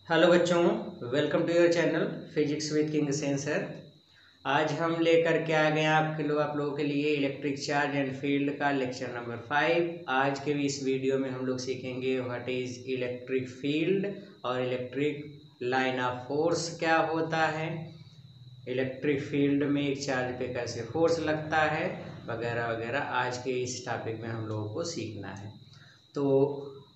Hello बच्चों, welcome to your channel physics with King Sen sir. आज हम लेकर के आ गए आप लोगों के लिए इलेक्ट्रिक चार्ज एंड फील्ड का लेक्चर नंबर 5। आज के इस वीडियो में हम लोग सीखेंगे व्हाट इज इलेक्ट्रिक फील्ड और इलेक्ट्रिक लाइन ऑफ फोर्स क्या होता है, इलेक्ट्रिक फील्ड में एक चार्ज पे कैसे फोर्स लगता है, वगैरह वगैरह। आज के इस टॉपिक में हम लोगों को सीखना है। तो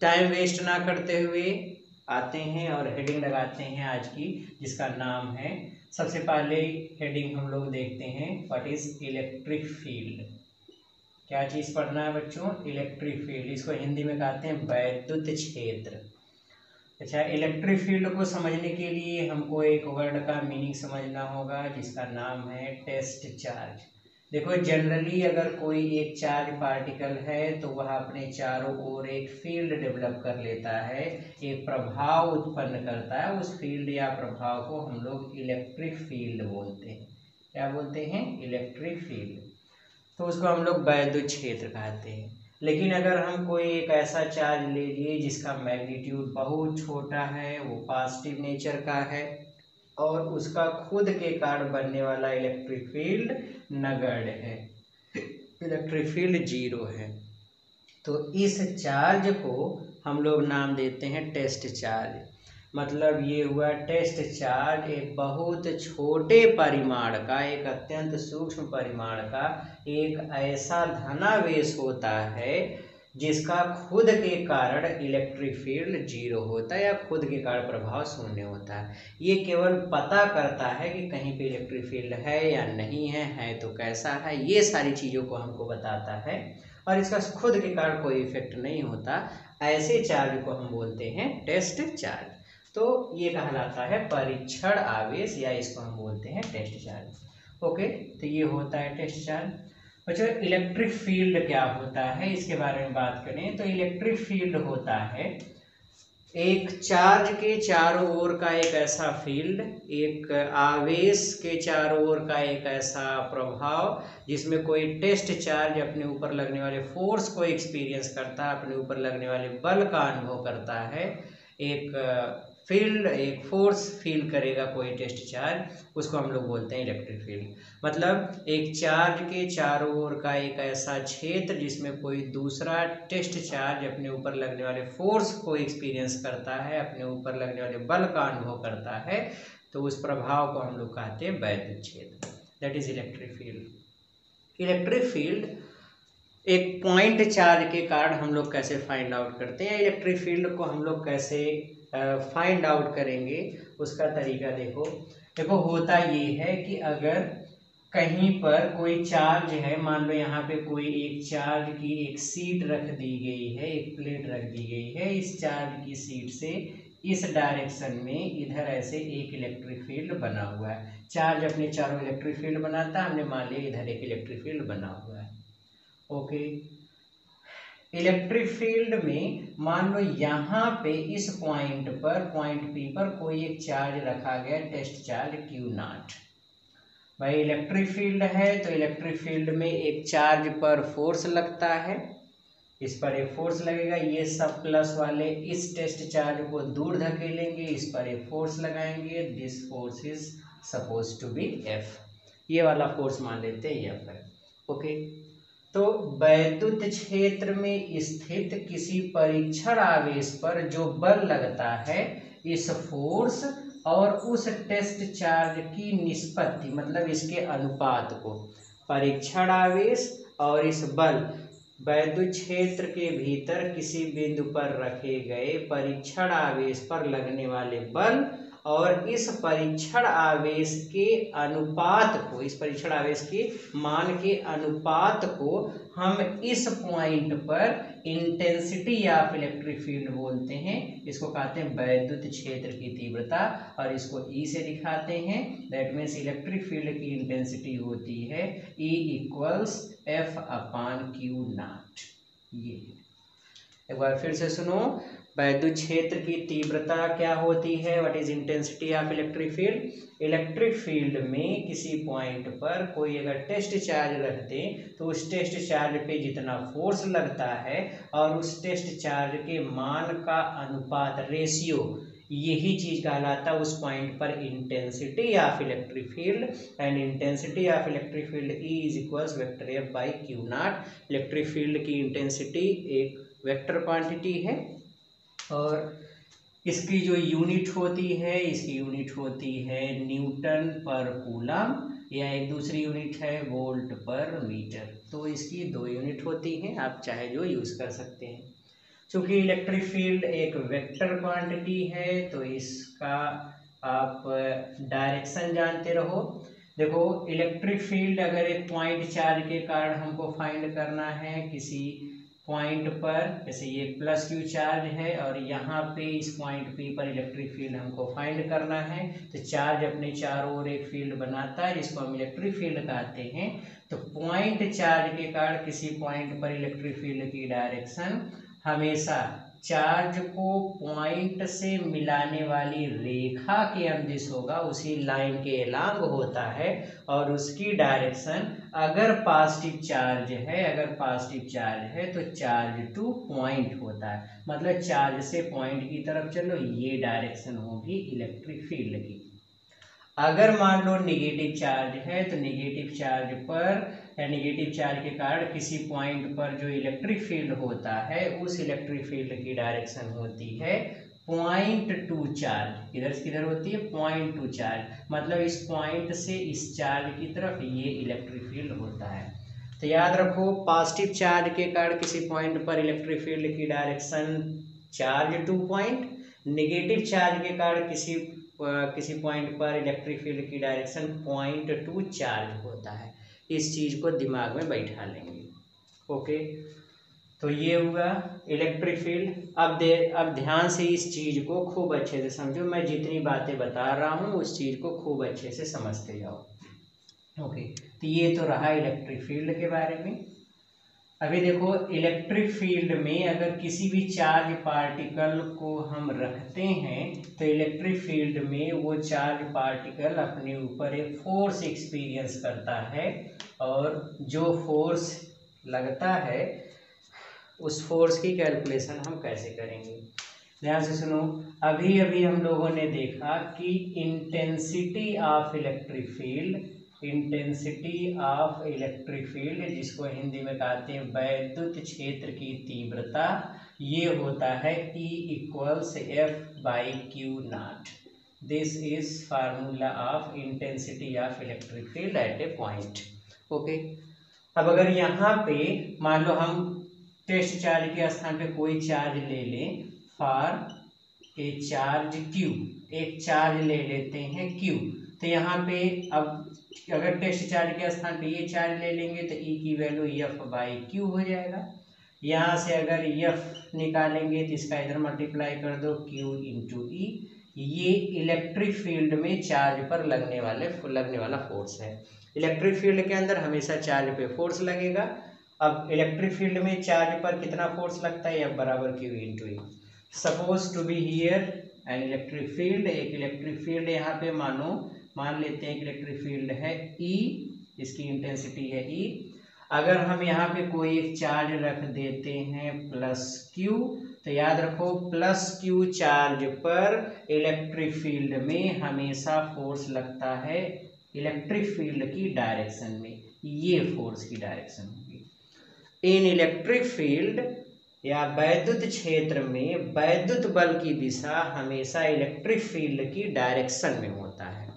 टाइम वेस्ट ना करते हुए आते हैं और हेडिंग लगाते हैं आज की, जिसका नाम है, सबसे पहले हेडिंग हम लोग देखते हैं व्हाट इज इलेक्ट्रिक फील्ड। क्या चीज़ पढ़ना है बच्चों? Electric field. इसको हिंदी में कहते हैं वैद्युत क्षेत्र। अच्छा, इलेक्ट्रिक फील्ड को समझने के लिए हमको एक वर्ड का मीनिंग समझना होगा, जिसका नाम है टेस्ट चार्ज। देखो, जनरली अगर कोई एक चार्ज पार्टिकल है तो वह अपने चारों ओर एक फील्ड डेवलप कर लेता है, एक प्रभाव उत्पन्न करता है। उस फील्ड या प्रभाव को हम लोग इलेक्ट्रिक फील्ड बोलते हैं। क्या बोलते हैं? Electric field. तो उसको हम लोग वैद्युत क्षेत्र कहते हैं। लेकिन अगर हम कोई एक ऐसा चार्ज ले लिए जिसका मैग्नीट्यूड बहुत छोटा है, वो पॉजिटिव नेचर का है और उसका खुद के कारण बनने वाला इलेक्ट्रिक फील्ड नगण्य है, इलेक्ट्रिक फील्ड जीरो है, तो इस चार्ज को हम लोग नाम देते हैं टेस्ट चार्ज। मतलब ये हुआ टेस्ट चार्ज, एक बहुत छोटे परिमाण का, एक अत्यंत सूक्ष्म परिमाण का एक ऐसा धनावेश होता है जिसका खुद के कारण इलेक्ट्रिक फील्ड जीरो होता है या खुद के कारण प्रभाव शून्य होता है। ये केवल पता करता है कि कहीं पे इलेक्ट्रिक फील्ड है या नहीं है तो कैसा है, ये सारी चीज़ों को हमको बताता है और इसका खुद के कारण कोई इफेक्ट नहीं होता। ऐसे चार्ज को हम बोलते हैं टेस्ट चार्ज। तो ये कहलाता है परीक्षण आवेश, या इसको हम बोलते हैं टेस्ट चार्ज। ओके, तो ये होता है टेस्ट चार्ज। अच्छा, इलेक्ट्रिक फील्ड क्या होता है, इसके बारे में बात करें तो इलेक्ट्रिक फील्ड होता है एक चार्ज के चारों ओर का एक ऐसा फील्ड, एक आवेश के चारों ओर का एक ऐसा प्रभाव जिसमें कोई टेस्ट चार्ज अपने ऊपर लगने वाले फोर्स को एक्सपीरियंस करता है, अपने ऊपर लगने वाले बल का अनुभव करता है। एक फील्ड, एक फोर्स फील करेगा कोई टेस्ट चार्ज, उसको हम लोग बोलते हैं इलेक्ट्रिक फील्ड। मतलब एक चार्ज के चारों ओर का एक ऐसा क्षेत्र जिसमें कोई दूसरा टेस्ट चार्ज अपने ऊपर लगने वाले फोर्स को एक्सपीरियंस करता है, अपने ऊपर लगने वाले बल का अनुभव करता है, तो उस प्रभाव को हम लोग कहते हैं वैद्युत क्षेत्र, that is electric field. Electric field एक पॉइंट चार्ज के कारण हम लोग कैसे फाइंड आउट करते हैं, इलेक्ट्रिक फील्ड को हम लोग कैसे फाइंड आउट करेंगे, उसका तरीका देखो। होता ये है कि अगर कहीं पर कोई चार्ज है, मान लो यहाँ पे कोई एक चार्ज की एक सीट रख दी गई है, एक प्लेट रख दी गई है, इस चार्ज की सीट से इस डायरेक्शन में इधर ऐसे एक इलेक्ट्रिक फील्ड बना हुआ है। चार्ज अपने चारों इलेक्ट्रिक फील्ड बनाता है, हमने मान लिया इधर एक इलेक्ट्रिक फील्ड बना हुआ है। ओके, इलेक्ट्रिक फील्ड में मान लो यहाँ पे इस पॉइंट पर, पॉइंट पी पर कोई एक चार्ज रखा गया, टेस्ट चार्ज Q नॉट। भाई इलेक्ट्रिक फील्ड है तो इलेक्ट्रिक फील्ड में एक चार्ज पर फोर्स लगता है, इस पर एक फोर्स लगेगा, ये सब प्लस वाले इस टेस्ट चार्ज को दूर धकेलेंगे, इस पर एक फोर्स लगाएंगे, this force is suppose to be F। ये वाला फोर्स मान लेते हैं F है। ओके, तो वैद्युत क्षेत्र में स्थित किसी परीक्षण आवेश पर जो बल लगता है, इस फोर्स और उस टेस्ट चार्ज की निष्पत्ति, मतलब इसके अनुपात को, परीक्षण आवेश और इस बल, वैद्युत क्षेत्र के भीतर किसी बिंदु पर रखे गए परीक्षण आवेश पर लगने वाले बल और इस परीक्षण आवेश के अनुपात को, इस परीक्षण आवेश के मान के अनुपात को हम इस पॉइंट पर इंटेंसिटी ऑफ इलेक्ट्रिक फील्ड बोलते हैं। इसको कहते हैं वैद्युत क्षेत्र की तीव्रता और इसको E से दिखाते हैं। दैट मीन्स इलेक्ट्रिक फील्ड की इंटेंसिटी होती है E equals F upon Q not. ये एक बार फिर से सुनो, वैद्युत क्षेत्र की तीव्रता क्या होती है, what is intensity of electric field. Electric field में किसी पॉइंट पर कोई अगर टेस्ट चार्ज रख दें तो उस टेस्ट चार्ज पे जितना फोर्स लगता है और उस टेस्ट चार्ज के मान का अनुपात, रेशियो, यही चीज कहलाता है उस पॉइंट पर intensity of electric field, and intensity of electric field E is equals vector F by Q not. Electric field की इंटेंसिटी एक वेक्टर क्वांटिटी है और इसकी जो यूनिट होती है, इसकी यूनिट होती है न्यूटन पर कूलम, या एक दूसरी यूनिट है वोल्ट पर मीटर। तो इसकी दो यूनिट होती हैं, आप चाहे जो यूज़ कर सकते हैं। चूँकि इलेक्ट्रिक फील्ड एक वेक्टर क्वांटिटी है तो इसका आप डायरेक्शन जानते रहो। देखो इलेक्ट्रिक फील्ड अगर एक पॉइंट चार्ज के कारण हमको फाइंड करना है किसी पॉइंट पर, जैसे ये प्लस क्यू चार्ज है और यहाँ पे इस पॉइंट P पर इलेक्ट्रिक फील्ड हमको फाइंड करना है, तो चार्ज अपने चारों ओर एक फील्ड बनाता है जिसको हम इलेक्ट्रिक फील्ड कहते हैं। तो पॉइंट चार्ज के कारण किसी पॉइंट पर इलेक्ट्रिक फील्ड की डायरेक्शन हमेशा चार्ज को पॉइंट से मिलाने वाली रेखा के अनुदिश होगा, उसी लाइन के एलांग होता है, और उसकी डायरेक्शन अगर पॉजिटिव चार्ज है, अगर पॉजिटिव चार्ज है तो चार्ज टू पॉइंट होता है, मतलब चार्ज से पॉइंट की तरफ चलो, ये डायरेक्शन होगी इलेक्ट्रिक फील्ड की। अगर मान लो निगेटिव चार्ज है तो निगेटिव चार्ज पर या निगेटिव चार्ज के कारण किसी पॉइंट पर जो इलेक्ट्रिक फील्ड होता है उस इलेक्ट्रिक फील्ड की डायरेक्शन होती है पॉइंट टू चार्ज। किधर से किधर होती है? पॉइंट टू चार्ज, मतलब इस पॉइंट से इस चार्ज की तरफ ये इलेक्ट्रिक फील्ड होता है। तो याद रखो पॉजिटिव चार्ज के कारण किसी पॉइंट पर इलेक्ट्रिक फील्ड की direction charge two point, negative charge के कारण किसी पॉइंट पर इलेक्ट्रिक फील्ड की डायरेक्शन पॉइंट टू चार्ज होता है। इस चीज को दिमाग में बैठा लेंगे। ओके, तो ये हुआ इलेक्ट्रिक फील्ड। अब ध्यान से इस चीज को खूब अच्छे से समझो, मैं जितनी बातें बता रहा हूँ उस चीज को खूब अच्छे से समझते जाओ। ओके, तो ये तो रहा इलेक्ट्रिक फील्ड के बारे में। अभी देखो इलेक्ट्रिक फील्ड में अगर किसी भी चार्ज पार्टिकल को हम रखते हैं तो इलेक्ट्रिक फील्ड में वो चार्ज पार्टिकल अपने ऊपर एक फोर्स एक्सपीरियंस करता है, और जो फोर्स लगता है उस फोर्स की कैलकुलेशन हम कैसे करेंगे, ध्यान से सुनो। अभी अभी हम लोगों ने देखा कि intensity of electric field, intensity of electric field जिसको हिंदी में कहते हैं वैद्युत क्षेत्र की तीव्रता, ये होता है E equals F by Q not. This is formula of intensity of electric field eight A point. Okay, अब अगर यहाँ पे मान लो हम टेस्ट चार्ज के स्थान पे कोई चार्ज ले लें, फॉर ए चार्ज Q, एक चार्ज ले लेते हैं Q, तो यहाँ पे अब अगर टेस्ट चार्ज के स्थान पे ये चार्ज ले लेंगे तो E की वैल्यू F बाई क्यू हो जाएगा। यहाँ से अगर F निकालेंगे तो इसका इधर मल्टीप्लाई कर दो Q इंटू E। ये इलेक्ट्रिक फील्ड में चार्ज पर लगने वाला फोर्स है। इलेक्ट्रिक फील्ड के अंदर हमेशा चार्ज पे फोर्स लगेगा। अब इलेक्ट्रिक फील्ड में चार्ज पर कितना फोर्स लगता है? F बराबर Q into E। Suppose to be here an electric field, एक इलेक्ट्रिक फील्ड यहाँ पे मान लेते हैं इलेक्ट्रिक फील्ड है E, इसकी इंटेंसिटी है E। अगर हम यहाँ पे कोई एक चार्ज रख देते हैं प्लस Q, तो याद रखो प्लस Q चार्ज पर इलेक्ट्रिक फील्ड में हमेशा फोर्स लगता है इलेक्ट्रिक फील्ड की डायरेक्शन में, ये फोर्स की डायरेक्शन होगी। इन इलेक्ट्रिक फील्ड या वैद्युत क्षेत्र में वैद्युत बल की दिशा हमेशा इलेक्ट्रिक फील्ड की डायरेक्शन में होता है,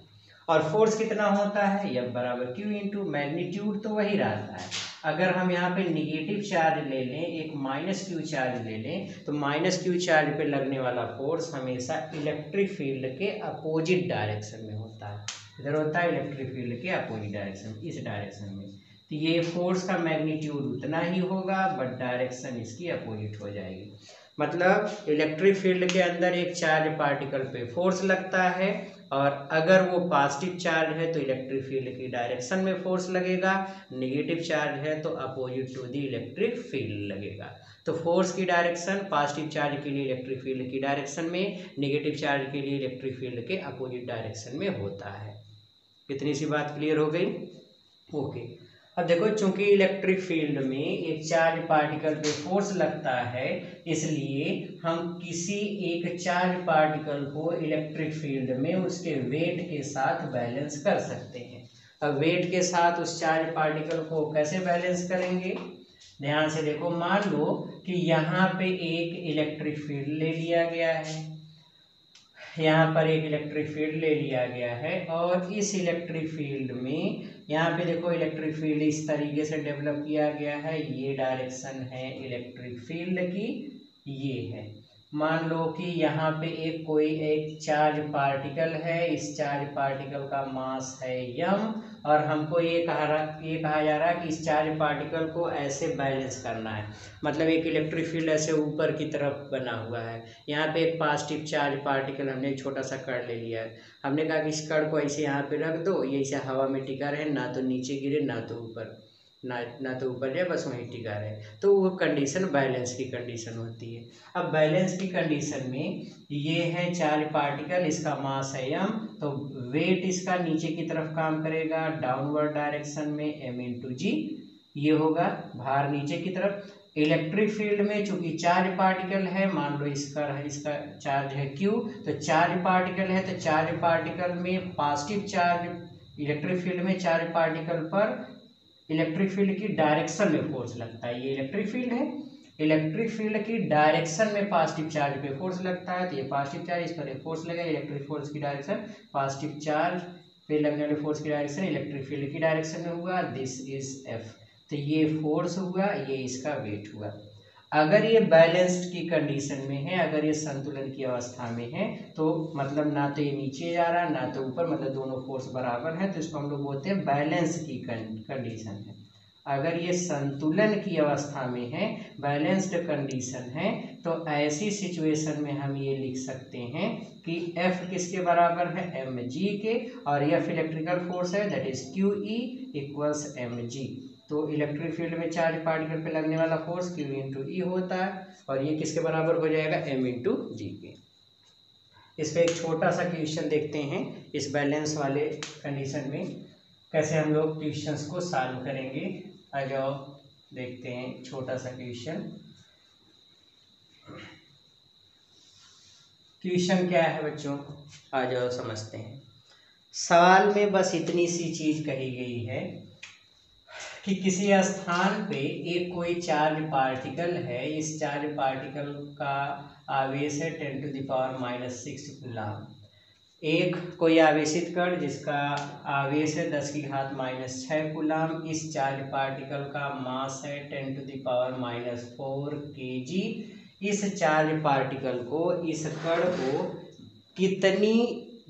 और फोर्स कितना होता है? F बराबर Q इंटू मैग्नीट्यूड, तो वही रहता है। अगर हम यहाँ पे निगेटिव चार्ज ले लें, एक माइनस Q चार्ज ले लें, तो माइनस Q चार्ज पे लगने वाला फोर्स हमेशा इलेक्ट्रिक फील्ड के अपोजिट डायरेक्शन में होता है। इधर होता है इलेक्ट्रिक फील्ड के अपोजिट डायरेक्शन, इस डायरेक्शन में। तो ये फोर्स का मैग्नीट्यूड उतना ही होगा बट डायरेक्शन इसकी अपोजिट हो जाएगी। मतलब इलेक्ट्रिक फील्ड के अंदर एक चार्ज पार्टिकल पे फोर्स लगता है, और अगर वो पॉजिटिव चार्ज है तो इलेक्ट्रिक फील्ड की डायरेक्शन में फोर्स लगेगा, नेगेटिव चार्ज है तो opposite to the electric field लगेगा। तो फोर्स की डायरेक्शन पॉजिटिव चार्ज के लिए इलेक्ट्रिक फील्ड की डायरेक्शन में, नेगेटिव चार्ज के लिए इलेक्ट्रिक फील्ड के अपोजिट डायरेक्शन में होता है। इतनी सी बात क्लियर हो गई? ओके, अब देखो, चूंकि इलेक्ट्रिक फील्ड में एक चार्ज पार्टिकल पे फोर्स लगता है, इसलिए हम किसी एक चार्ज पार्टिकल को इलेक्ट्रिक फील्ड में उसके वेट के साथ बैलेंस कर सकते हैं। अब वेट के साथ उस चार्ज पार्टिकल को कैसे बैलेंस करेंगे, ध्यान से देखो। मान लो कि यहाँ पे एक इलेक्ट्रिक फील्ड ले लिया गया है, यहाँ पर एक इलेक्ट्रिक फील्ड ले लिया गया है, और इस इलेक्ट्रिक फील्ड में यहाँ पे देखो इलेक्ट्रिक फील्ड इस तरीके से डेवलप किया गया है। ये डायरेक्शन है इलेक्ट्रिक फील्ड की, ये है। मान लो कि यहाँ पे कोई एक चार्ज पार्टिकल है, इस चार्ज पार्टिकल का मास है m, और हमको ये कहा जा रहा है कि इस चार्ज पार्टिकल को ऐसे बैलेंस करना है। मतलब एक इलेक्ट्रिक फील्ड ऐसे ऊपर की तरफ बना हुआ है, यहाँ पे एक पॉजिटिव चार्ज पार्टिकल, हमने एक छोटा सा कण ले लिया है। हमने कहा कि इस कण को ऐसे यहाँ पे रख दो, ये ऐसे हवा में टिका रहे, ना तो नीचे गिरे ना तो ऊपर, ना तो ऊपर जाए, बस वहीं टिका रहे, तो वो कंडीशन बैलेंस की कंडीशन होती है। अब बैलेंस की कंडीशन में ये है चार्ज पार्टिकल, इसका मास है m, तो वेट इसका नीचे की तरफ काम करेगा डाउनवर्ड डायरेक्शन में m इंटू जी, ये होगा भार नीचे की तरफ। इलेक्ट्रिक फील्ड में चूंकि चार्ज पार्टिकल है, मान लो इसका चार्ज है q, तो चार्ज पार्टिकल है, तो चार्ज पार्टिकल में पॉजिटिव चार्ज, इलेक्ट्रिक फील्ड में चार्ज पार्टिकल पर इलेक्ट्रिक फील्ड की डायरेक्शन में फोर्स लगता है। ये इलेक्ट्रिक फील्ड है, इलेक्ट्रिक फील्ड की डायरेक्शन में पॉजिटिव चार्ज पे फोर्स लगता है, तो ये पॉजिटिव चार्ज, इस पर एक फोर्स लगेगा, इलेक्ट्रिक फोर्स की डायरेक्शन पॉजिटिव चार्ज पे लगने वाले फोर्स की डायरेक्शन इलेक्ट्रिक फील्ड की डायरेक्शन में हुआ, दिस इज F। तो ये फोर्स हुआ, ये इसका वेट हुआ। अगर ये बैलेंस्ड की कंडीशन में है, अगर ये संतुलन की अवस्था में है, तो मतलब ना तो ये नीचे जा रहा ना तो ऊपर, मतलब दोनों फोर्स बराबर है, तो इसको हम लोग बोलते हैं बैलेंस की कंडीशन है। अगर ये संतुलन की अवस्था में है, बैलेंस्ड कंडीशन है, तो ऐसी सिचुएशन में हम ये लिख सकते हैं कि F किसके बराबर है, mg के, और F इलेक्ट्रिकल फोर्स है, that is QE equals mg। तो इलेक्ट्रिक फील्ड में चार्ज पार्टिकल पे लगने वाला फोर्स Q इंटू ई होता है, और ये किसके बराबर हो जाएगा, m इंटू जी के। इस पर एक छोटा सा क्वेश्चन देखते हैं, इस बैलेंस वाले कंडीशन में कैसे हम लोग क्वेश्चंस को सॉल्व करेंगे। आ जाओ देखते हैं छोटा सा क्वेश्चन। क्वेश्चन क्या है बच्चों, आ जाओ समझते हैं। सवाल में बस इतनी सी चीज कही गई है कि किसी स्थान पे एक कोई चार्ज पार्टिकल है, इस चार्ज पार्टिकल का आवेश है 10⁻⁻⁶ कूलम। एक कोई आवेशित कण जिसका आवेश है 10⁻⁻⁶ कूलम, इस चार्ज पार्टिकल का मास है 10⁻⁴ kg। इस चार्ज पार्टिकल को, इस कण को कितनी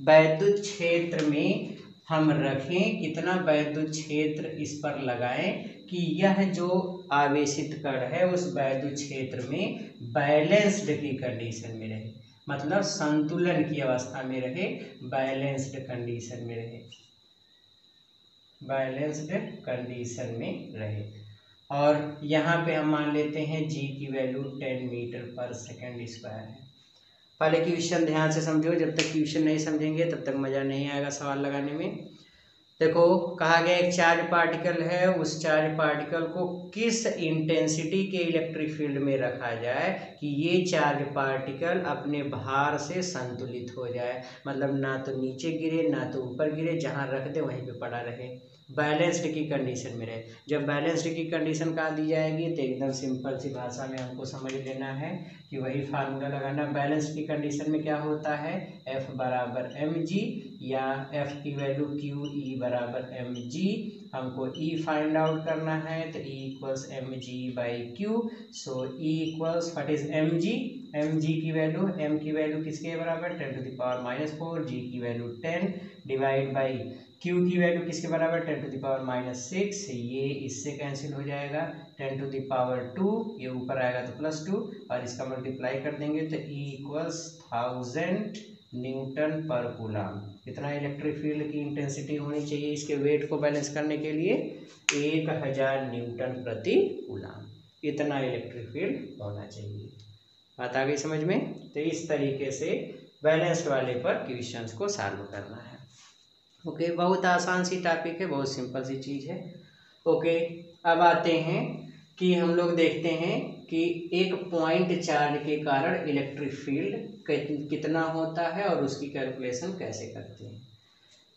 वैद्युत क्षेत्र में हम रखें, कितना वैद्युत क्षेत्र इस पर लगाएं कि यह जो आवेशित कण है उस वैद्युत क्षेत्र में बैलेंस्ड की कंडीशन में रहे, मतलब संतुलन की अवस्था में रहे, बैलेंस्ड कंडीशन में रहे, बैलेंस्ड कंडीशन में रहे। और यहाँ पे हम मान लेते हैं g की वैल्यू 10 मीटर पर सेकंड स्क्वायर है। पहले क्वेश्चन ध्यान से समझो, जब तक क्वेश्चन नहीं समझेंगे तब तक मज़ा नहीं आएगा सवाल लगाने में। देखो, कहा गया एक चार्ज पार्टिकल है, उस चार्ज पार्टिकल को किस इंटेंसिटी के इलेक्ट्रिक फील्ड में रखा जाए कि ये चार्ज पार्टिकल अपने भार से संतुलित हो जाए, मतलब ना तो नीचे गिरे ना तो ऊपर गिरे, जहाँ रख दे वहीं पे पड़ा रहे, बैलेंस्ड की कंडीशन में रहे। जब बैलेंस्ड की कंडीशन कहा दी जाएगी तो एकदम सिंपल सी भाषा में हमको समझ लेना है कि वही फार्मूला लगाना। बैलेंस्ड की कंडीशन में क्या होता है, F बराबर mg, या F की वैल्यू QE बराबर mg, हमको E फाइंड आउट करना है, तो E equals mg/q। So E equals what is mg, mg की वैल्यू, m की वैल्यू किसके बराबर 10⁻⁴, g की वैल्यू 10 डिवाइड बाई q की वैल्यू किसके बराबर 10⁻�6, ये इससे कैंसिल हो जाएगा 10⁻², ये ऊपर आएगा तो +2, और इसका मल्टीप्लाई कर देंगे तो E इक्वल्स 1000 न्यूटन पर कूलम। इतना इलेक्ट्रिक फील्ड की इंटेंसिटी होनी चाहिए इसके वेट को बैलेंस करने के लिए, 1000 न्यूटन प्रति कूलम, इतना इलेक्ट्रिक फील्ड होना चाहिए। बात आ गई समझ में। तो इस तरीके से बैलेंस्ड वाले पर क्वेश्चंस को सॉल्व करना है। ओके, बहुत आसान सी टॉपिक है, बहुत सिंपल सी चीज़ है। ओके, अब आते हैं कि हम लोग देखते हैं कि एक पॉइंट चार्ज के कारण इलेक्ट्रिक फील्ड कितना होता है और उसकी कैलकुलेशन कैसे करते हैं।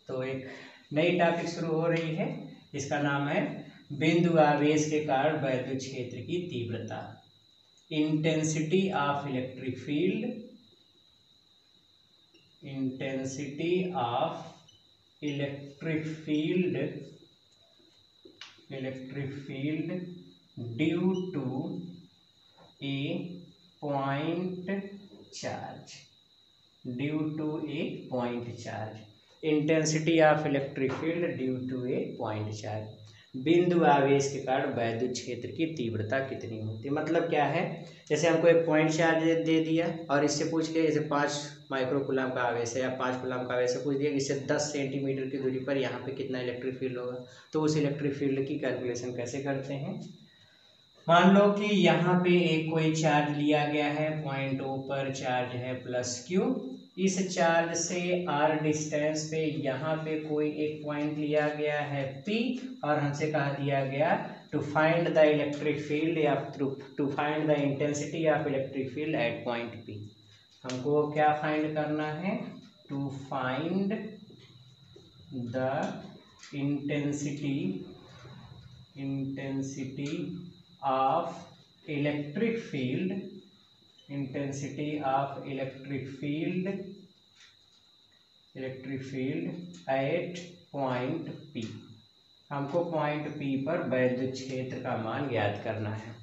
तो एक नई टॉपिक शुरू हो रही है, इसका नाम है बिंदु आवेश के कारण वैद्युत क्षेत्र की तीव्रता, intensity of electric field, intensity of electric field due to a point charge, intensity of electric field due to a point charge, बिंदु आवेश के कारण वैद्युत क्षेत्र की तीव्रता कितनी होती है। मतलब क्या है, जैसे हमको एक पॉइंट चार्ज दे दिया और इससे पूछ लिया, जैसे 5 माइक्रोकूलम का आवेश है या 5 कूलम का आवेश है, पूछ दिया कि इससे 10 सेंटीमीटर की दूरी पर यहाँ पे कितना इलेक्ट्रिक फील्ड होगा। तो उस इलेक्ट्रिक फील्ड की कैलकुलेशन कैसे करते हैं। मान लो कि यहाँ पे एक कोई चार्ज लिया गया है, पॉइंट ओ पर चार्ज है +Q, इस चार्ज से r डिस्टेंस पे यहाँ पे कोई एक पॉइंट लिया गया है P और हमसे कहा दिया गया to find the electric field या to find the intensity of electric field at point P। हमको क्या फाइंड करना है, to find the intensity of electric field at point P। हमको पॉइंट P पर वैद्युत क्षेत्र का मान ज्ञात करना है।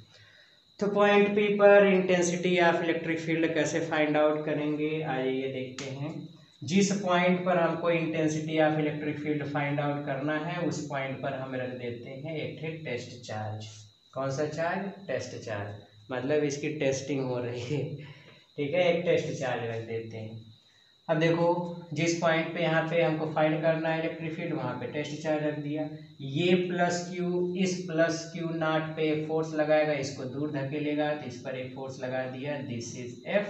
तो पॉइंट P पर इंटेंसिटी ऑफ इलेक्ट्रिक फील्ड कैसे फाइंड आउट करेंगे, आइए देखते हैं। जिस पॉइंट पर हमको intensity of electric field find out करना है, उस पॉइंट पर हम रख देते हैं एक टेस्ट चार्ज। कौन सा चार्ज, टेस्ट चार्ज, मतलब इसकी टेस्टिंग हो रही है, ठीक है, एक टेस्ट चार्ज रख देते हैं। अब देखो, जिस पॉइंट पे यहाँ पे हमको फाइंड करना है इलेक्ट्रिक फील्ड, वहाँ पे टेस्ट चार्ज रख दिया। ये +Q, इस +Q0 पे एक फोर्स लगाएगा, इसको दूर धकेलेगा, तो इस पर एक फोर्स लगा दिया, this is F।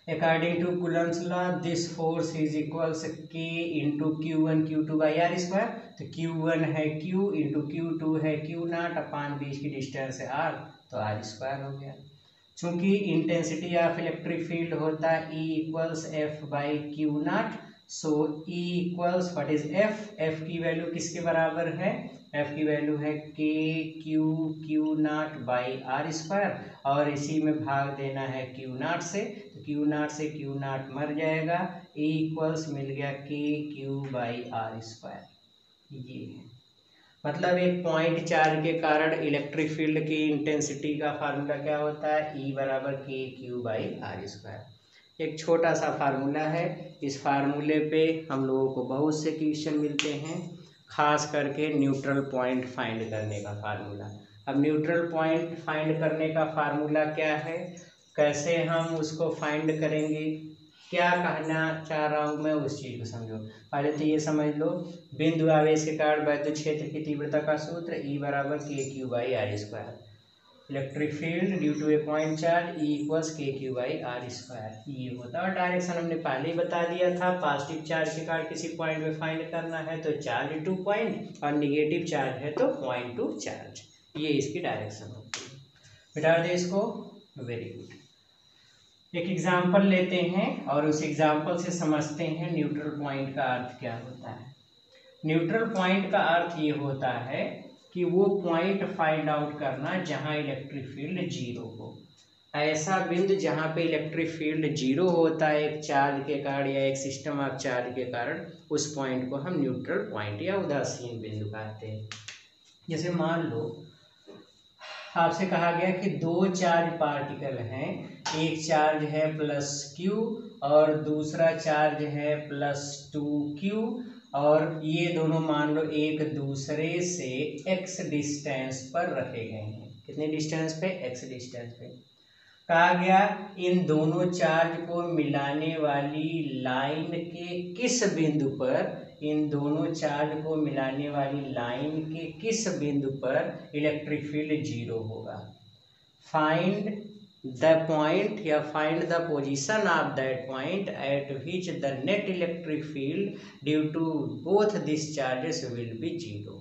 According to Coulomb's law this force is equals K into Q1 Q2/r²। तो Q1 है Q इंटू Q2 है Q0 अपान बीच की डिस्टेंस है R, तो r² हो गया। चूंकि इंटेंसिटी ऑफ इलेक्ट्रिक फील्ड होता है E equals F/Q0, so E equals what is F, F की वैल्यू किसके बराबर है, F की वैल्यू है Q0/r², और इसी में भाग देना है Q0 से, तो Q0 से Q0 मर जाएगा, E इक्वल्स मिल गया KQ/r²। ये है मतलब एक पॉइंट चार्ज के कारण इलेक्ट्रिक फील्ड की इंटेंसिटी का फार्मूला क्या होता है, E बराबर KQ/r²। एक छोटा सा फार्मूला है, इस फार्मूले पे हम लोगों को बहुत से क्वेश्चन मिलते हैं, खास करके न्यूट्रल पॉइंट फाइंड करने का फार्मूला। अब न्यूट्रल पॉइंट फाइंड करने का फार्मूला क्या है, कैसे हम उसको फाइंड करेंगे, क्या कहना चाह रहा हूँ मैं, उस चीज़ को समझो। पहले तो ये समझ लो, बिंदु आवेश के कारण वैद्युत क्षेत्र की तीव्रता का सूत्र E बराबर KQ/r²। Electric field due to a point charge E equals KQ/r²। ये होता है, और डायरेक्शन हमने पहले ही बता दिया था, पॉजिटिव चार्ज के कारण किसी पॉइंट में फाइंड करना है तो चार्ज टू पॉइंट, और निगेटिव चार्ज है तो पॉइंट टू चार्ज, ये इसकी डायरेक्शन होती है। मिटा दे इसको, वेरी गुड। एक एग्जाम्पल लेते हैं और उस एग्जाम्पल से समझते हैं न्यूट्रल पॉइंट का अर्थ क्या होता है। न्यूट्रल पॉइंट का अर्थ ये होता है कि वो पॉइंट फाइंड आउट करना जहां इलेक्ट्रिक फील्ड 0 हो। ऐसा बिंदु जहां पे इलेक्ट्रिक फील्ड 0 होता है एक चार्ज के कारण या एक सिस्टम ऑफ चार्ज के कारण, उस पॉइंट को हम न्यूट्रल पॉइंट या उदासीन बिंदु कहते हैं। जैसे मान लो आपसे कहा गया कि 2 चार्ज पार्टिकल हैं, एक चार्ज है +Q और दूसरा चार्ज है +2Q, और ये दोनों मान लो एक दूसरे से x डिस्टेंस पर रखे गए हैं। कितने डिस्टेंस पे, x डिस्टेंस पे। कहा गया इन दोनों चार्ज को मिलाने वाली लाइन के किस बिंदु पर, इन दोनों चार्ज को मिलाने वाली लाइन के किस बिंदु पर इलेक्ट्रिक फील्ड 0 होगा। फाइंड द पॉइंट या find the position of that point at which the net electric field due to both this charges will be 0।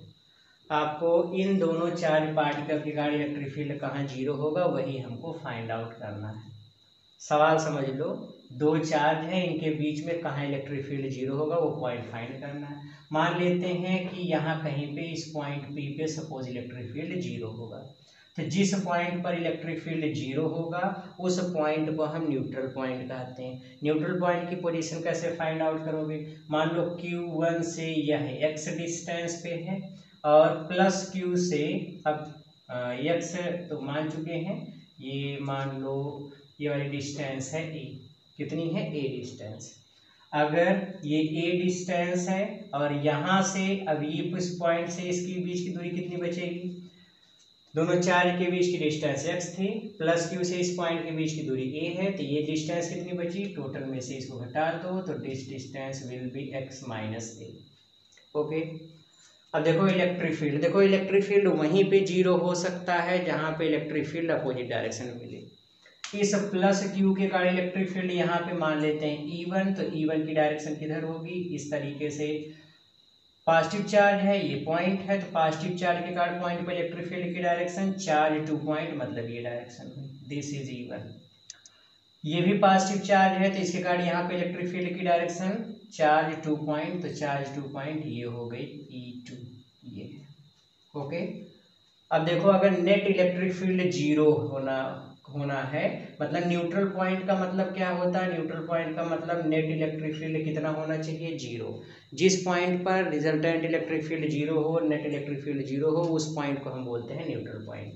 आपको इन दोनों चार्ज पार्टिकल के कारण इलेक्ट्रिक फील्ड कहाँ जीरो होगा वही हमको फाइंड आउट करना है। सवाल समझ लो, दो चार्ज हैं, इनके बीच में कहाँ इलेक्ट्रिक फील्ड जीरो होगा वो पॉइंट फाइंड करना है। मान लेते हैं कि यहाँ कहीं पे इस पॉइंट P पे सपोज इलेक्ट्रिक फील्ड जीरो होगा, तो जिस पॉइंट पर इलेक्ट्रिक फील्ड जीरो होगा उस पॉइंट को हम न्यूट्रल पॉइंट कहते हैं। न्यूट्रल पॉइंट की पोजीशन कैसे फाइंड आउट करोगे? मान लो Q1 से यह x डिस्टेंस पे है और प्लस Q से अब x तो मान चुके हैं, ये मान लो ये वाली डिस्टेंस है a, कितनी है a डिस्टेंस। अगर ये a डिस्टेंस है और यहाँ से अब ये इस पॉइंट से इसके बीच की दूरी कितनी बचेगी? दोनों चार्ज के बीच की डिस्टेंस x थी, प्लस Q से इस पॉइंट के बीच की दूरी a है, तो ये डिस्टेंस कितनी बची? टोटल में से इसको घटा दो तो this distance will be x minus a। Okay, अब देखो इलेक्ट्रिक फील्ड, देखो इलेक्ट्रिक फील्ड वहीं पे जीरो हो सकता है जहाँ पे इलेक्ट्रिक फील्ड अपोजिट डायरेक्शन में मिले। इस प्लस Q के कारण इलेक्ट्रिक फील्ड यहाँ पे मान लेते हैं E1, तो E1 की डायरेक्शन किधर होगी? इस तरीके से पॉजिटिव चार्ज है, ये पॉइंट है, तो पॉजिटिव चार्ज के कारण पॉइंट पर इलेक्ट्रिक फील्ड की डायरेक्शन चार्ज टू पॉइंट, मतलब ये डायरेक्शन हुई, दिस इज E1। ये भी पॉजिटिव चार्ज है तो इसके कारण यहाँ पे इलेक्ट्रिक फील्ड की डायरेक्शन चार्ज टू पॉइंट, तो चार्ज टू पॉइंट ये हो गई E2, ये है। ओके, अब देखो अगर नेट इलेक्ट्रिक फील्ड जीरो होना है, मतलब न्यूट्रल पॉइंट का मतलब क्या होता है? न्यूट्रल पॉइंट का मतलब नेट इलेक्ट्रिक फील्ड कितना होना चाहिए? जीरो। जिस पॉइंट पर रिजल्टेंट इलेक्ट्रिक फील्ड जीरो हो, नेट इलेक्ट्रिक फील्ड जीरो हो, उस पॉइंट को हम बोलते हैं न्यूट्रल पॉइंट।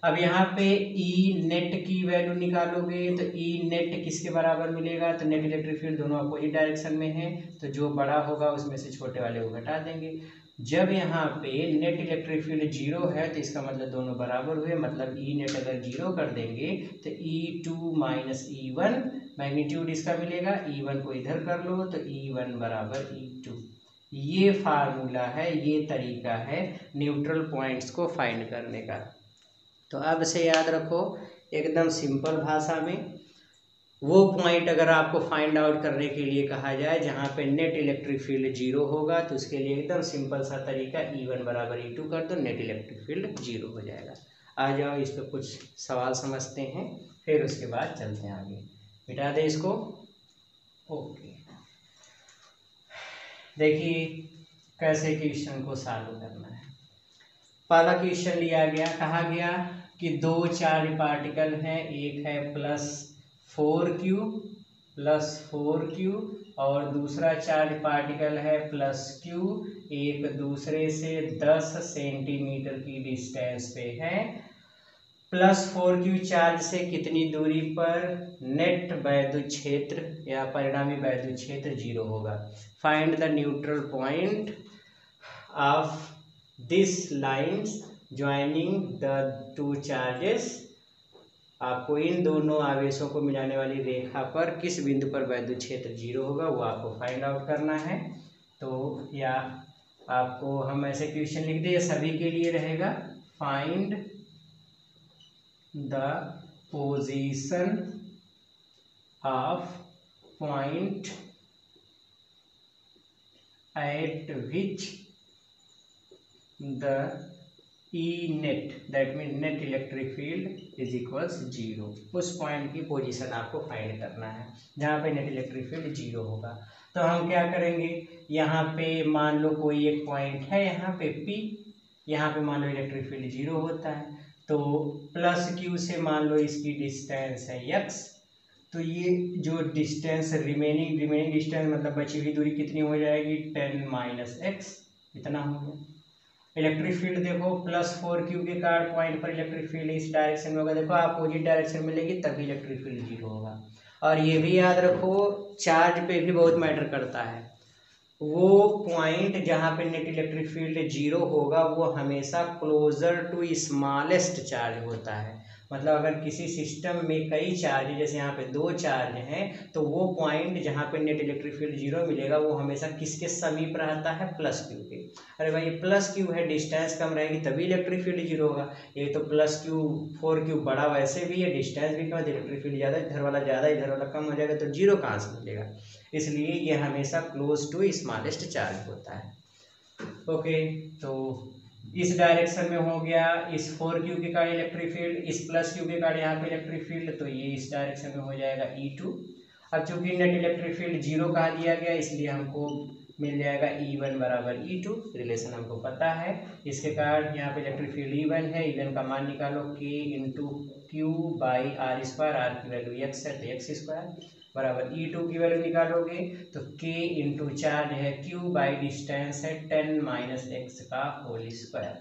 अब यहाँ पे ई नेट की वैल्यू निकालोगे तो ई नेट किसके बराबर मिलेगा? तो नेट इलेक्ट्रिक फील्ड दोनों अपोजिट डायरेक्शन में है, तो जो बड़ा होगा उसमें से छोटे वाले को घटा देंगे। जब यहाँ पे नेट इलेक्ट्रिक फील्ड जीरो है तो इसका मतलब दोनों बराबर हुए, मतलब ई नेट अगर जीरो कर देंगे तो E2 माइनस E1 मैग्नीट्यूड इसका मिलेगा, E1 को इधर कर लो तो E1 बराबर E2। ये फार्मूला है, ये तरीका है न्यूट्रल पॉइंट्स को फाइंड करने का। तो अब से याद रखो एकदम सिंपल भाषा में, वो पॉइंट अगर आपको फाइंड आउट करने के लिए कहा जाए जहाँ पे नेट इलेक्ट्रिक फील्ड जीरो होगा तो उसके लिए एकदम सिंपल सा तरीका E1 बराबर E2 कर दो, नेट इलेक्ट्रिक फील्ड जीरो हो जाएगा। आ जाओ इस पर कुछ सवाल समझते हैं, फिर उसके बाद चलते हैं आगे। मिटा दे इसको। ओके, देखिए कैसे क्वेश्चन को सॉल्व करना है। पहला क्वेश्चन लिया गया, कहा गया कि दो चार्ज पार्टिकल हैं, एक है प्लस 4Q और दूसरा चार्ज पार्टिकल है +Q, एक दूसरे से 10 सेंटीमीटर की डिस्टेंस पे है। +4Q चार्ज से कितनी दूरी पर नेट वैद्युत क्षेत्र या परिणामी वैद्युत क्षेत्र जीरो होगा? Find the neutral point of this lines joining the two charges. आपको इन दोनों आवेशों को मिलाने वाली रेखा पर किस बिंदु पर वैद्युत क्षेत्र जीरो होगा वो आपको फाइंड आउट करना है। तो या आपको हम ऐसे क्वेश्चन लिख दें, सभी के लिए रहेगा, find the position of point at which the E net that mean net electric field is equals zero. उस पॉइंट की पोजीशन आपको फाइंड करना है जहाँ पे नेट इलेक्ट्रिक फील्ड जीरो होगा। तो हम क्या करेंगे, यहाँ पे मान लो कोई एक पॉइंट है, यहाँ पे P, यहाँ पे मान लो इलेक्ट्रिक फील्ड जीरो होता है, तो +Q से मान लो इसकी डिस्टेंस है x, तो ये जो डिस्टेंस रिमेनिंग डिस्टेंस मतलब बची हुई दूरी कितनी हो जाएगी? 10 - x, इतना हो गया। इलेक्ट्रिक फील्ड देखो +4Q के कारण पॉइंट पर इलेक्ट्रिक फील्ड इस डायरेक्शन में होगा, देखो अपोजिट डायरेक्शन में लेगी तभी इलेक्ट्रिक फील्ड जीरो होगा। और ये भी याद रखो चार्ज पे भी बहुत मैटर करता है, वो पॉइंट जहाँ पे नेट इलेक्ट्रिक फील्ड जीरो होगा वो हमेशा क्लोजर टू स्मॉलेस्ट चार्ज होता है। मतलब अगर किसी सिस्टम में कई चार्ज, जैसे यहाँ पे दो चार्ज हैं, तो वो पॉइंट जहाँ पे नेट इलेक्ट्रिक फील्ड जीरो मिलेगा वो हमेशा किसके समीप रहता है? +Q के। अरे भाई +Q है, डिस्टेंस कम रहेगी तभी इलेक्ट्रिक फील्ड जीरो होगा। ये तो +Q 4Q बड़ा वैसे भी है, डिस्टेंस भी कम है, इलेक्ट्रिक फील्ड ज़्यादा, इधर वाला ज़्यादा इधर वाला कम हो जाएगा, तो जीरो कहाँ से मिलेगा? इसलिए ये हमेशा क्लोज टू स्मॉलेस्ट चार्ज होता है। ओके, तो इस डायरेक्शन में हो गया, इस 4q के कारण इलेक्ट्रिक फील्ड, इस +q के कारण यहाँ पे इलेक्ट्रिक फील्ड, तो ये इस डायरेक्शन में हो जाएगा E2। अब चूंकि नेट इलेक्ट्रिक फील्ड 0 कहा दिया गया, इसलिए हमको मिल जाएगा E1 बराबर E2, रिलेशन हमको पता है। इसके कारण यहाँ पे इलेक्ट्रिक फील्ड E1 है, E1 का मान निकालो K into q by r square, r की वैल्यू x है तो x स्क्वायर बराबर E2 की वैल्यू निकालोगे तो K इंटू चार्ज है Q बाई डिस्टेंस है 10 माइनस x का होल स्क्वायर,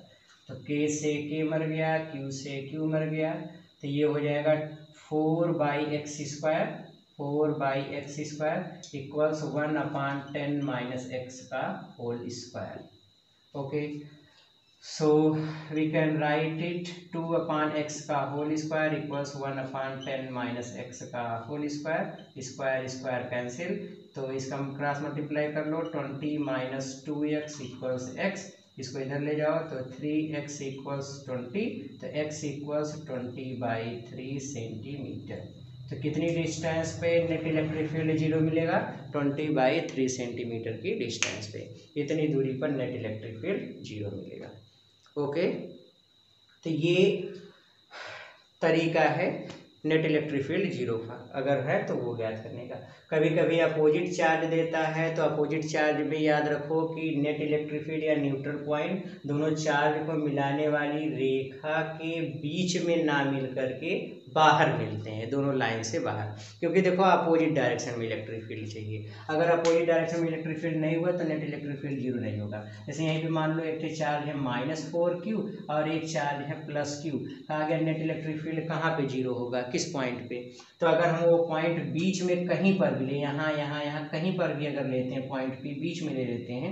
तो K से K मर गया, Q से Q मर गया, तो ये हो जाएगा 4 by x square, 4 by x square equals 1/10 minus x का whole square. Okay, so we can write it 2/x का whole square equals 1/10 minus x का whole square, square square cancel, तो इसका क्रॉस मल्टीप्लाई कर लो, 20 माइनस 2x इक्वल्स x, इसको इधर ले जाओ तो 3x इक्वल्स 20, तो x इक्वल्स 20/3 सेंटीमीटर। तो कितनी डिस्टेंस पे नेट इलेक्ट्रिक फील्ड 0 मिलेगा? 20/3 सेंटीमीटर की डिस्टेंस पे, इतनी दूरी पर नेट इलेक्ट्रिक फील्ड 0 मिलेगा। ओके, तो ये तरीका है नेट इलेक्ट्रिक फील्ड 0 का अगर है तो वो ज्ञात करने का। कभी कभी अपोजिट चार्ज देता है तो अपोजिट चार्ज में याद रखो कि नेट इलेक्ट्रिक फील्ड या न्यूट्रल पॉइंट दोनों चार्ज को मिलाने वाली रेखा के बीच में ना मिल करके बाहर मिलते हैं, दोनों लाइन से बाहर, क्योंकि देखो अपोजिट डायरेक्शन में इलेक्ट्रिक फील्ड चाहिए। अगर अपोजिट डायरेक्शन में इलेक्ट्रिक फील्ड नहीं हुआ तो नेट इलेक्ट्रिक फील्ड 0 नहीं होगा। जैसे यहीं पे मान लो एक चार्ज है -4q और एक चार्ज है +q, कहा गया नेट इलेक्ट्रिक फील्ड कहाँ पे 0 होगा, किस पॉइंट पे? तो अगर हम वो पॉइंट बीच में कहीं पर भी ले, यहाँ यहाँ यहाँ कहीं पर भी अगर लेते हैं, पॉइंट पे बीच में ले लेते हैं,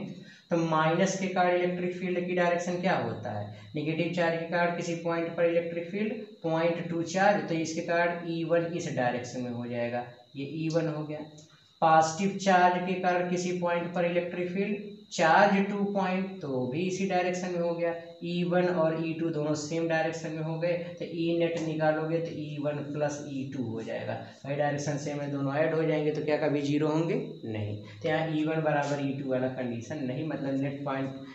तो माइनस के कारण इलेक्ट्रिक फील्ड की डायरेक्शन क्या होता है? नेगेटिव चार्ज के कारण किसी पॉइंट पर इलेक्ट्रिक फील्ड .2 चार्ज, तो इसके कारण E1 इस डायरेक्शन में हो जाएगा, ये E1 हो गया। पॉजिटिव चार्ज के कारण किसी पॉइंट पर इलेक्ट्रिक फील्ड चार्ज 2 पॉइंट, तो भी इसी डायरेक्शन में हो गया, E1 और E2 दोनों सेम डायरेक्शन में हो गए, तो E नेट निकालोगे तो E1 प्लस E2 हो जाएगा, भाई डायरेक्शन सेम है, दोनों ऐड हो जाएंगे तो क्या कभी 0 होंगे? नहीं। तो यहाँ E1 बराबर E2 वाला कंडीशन नहीं, मतलब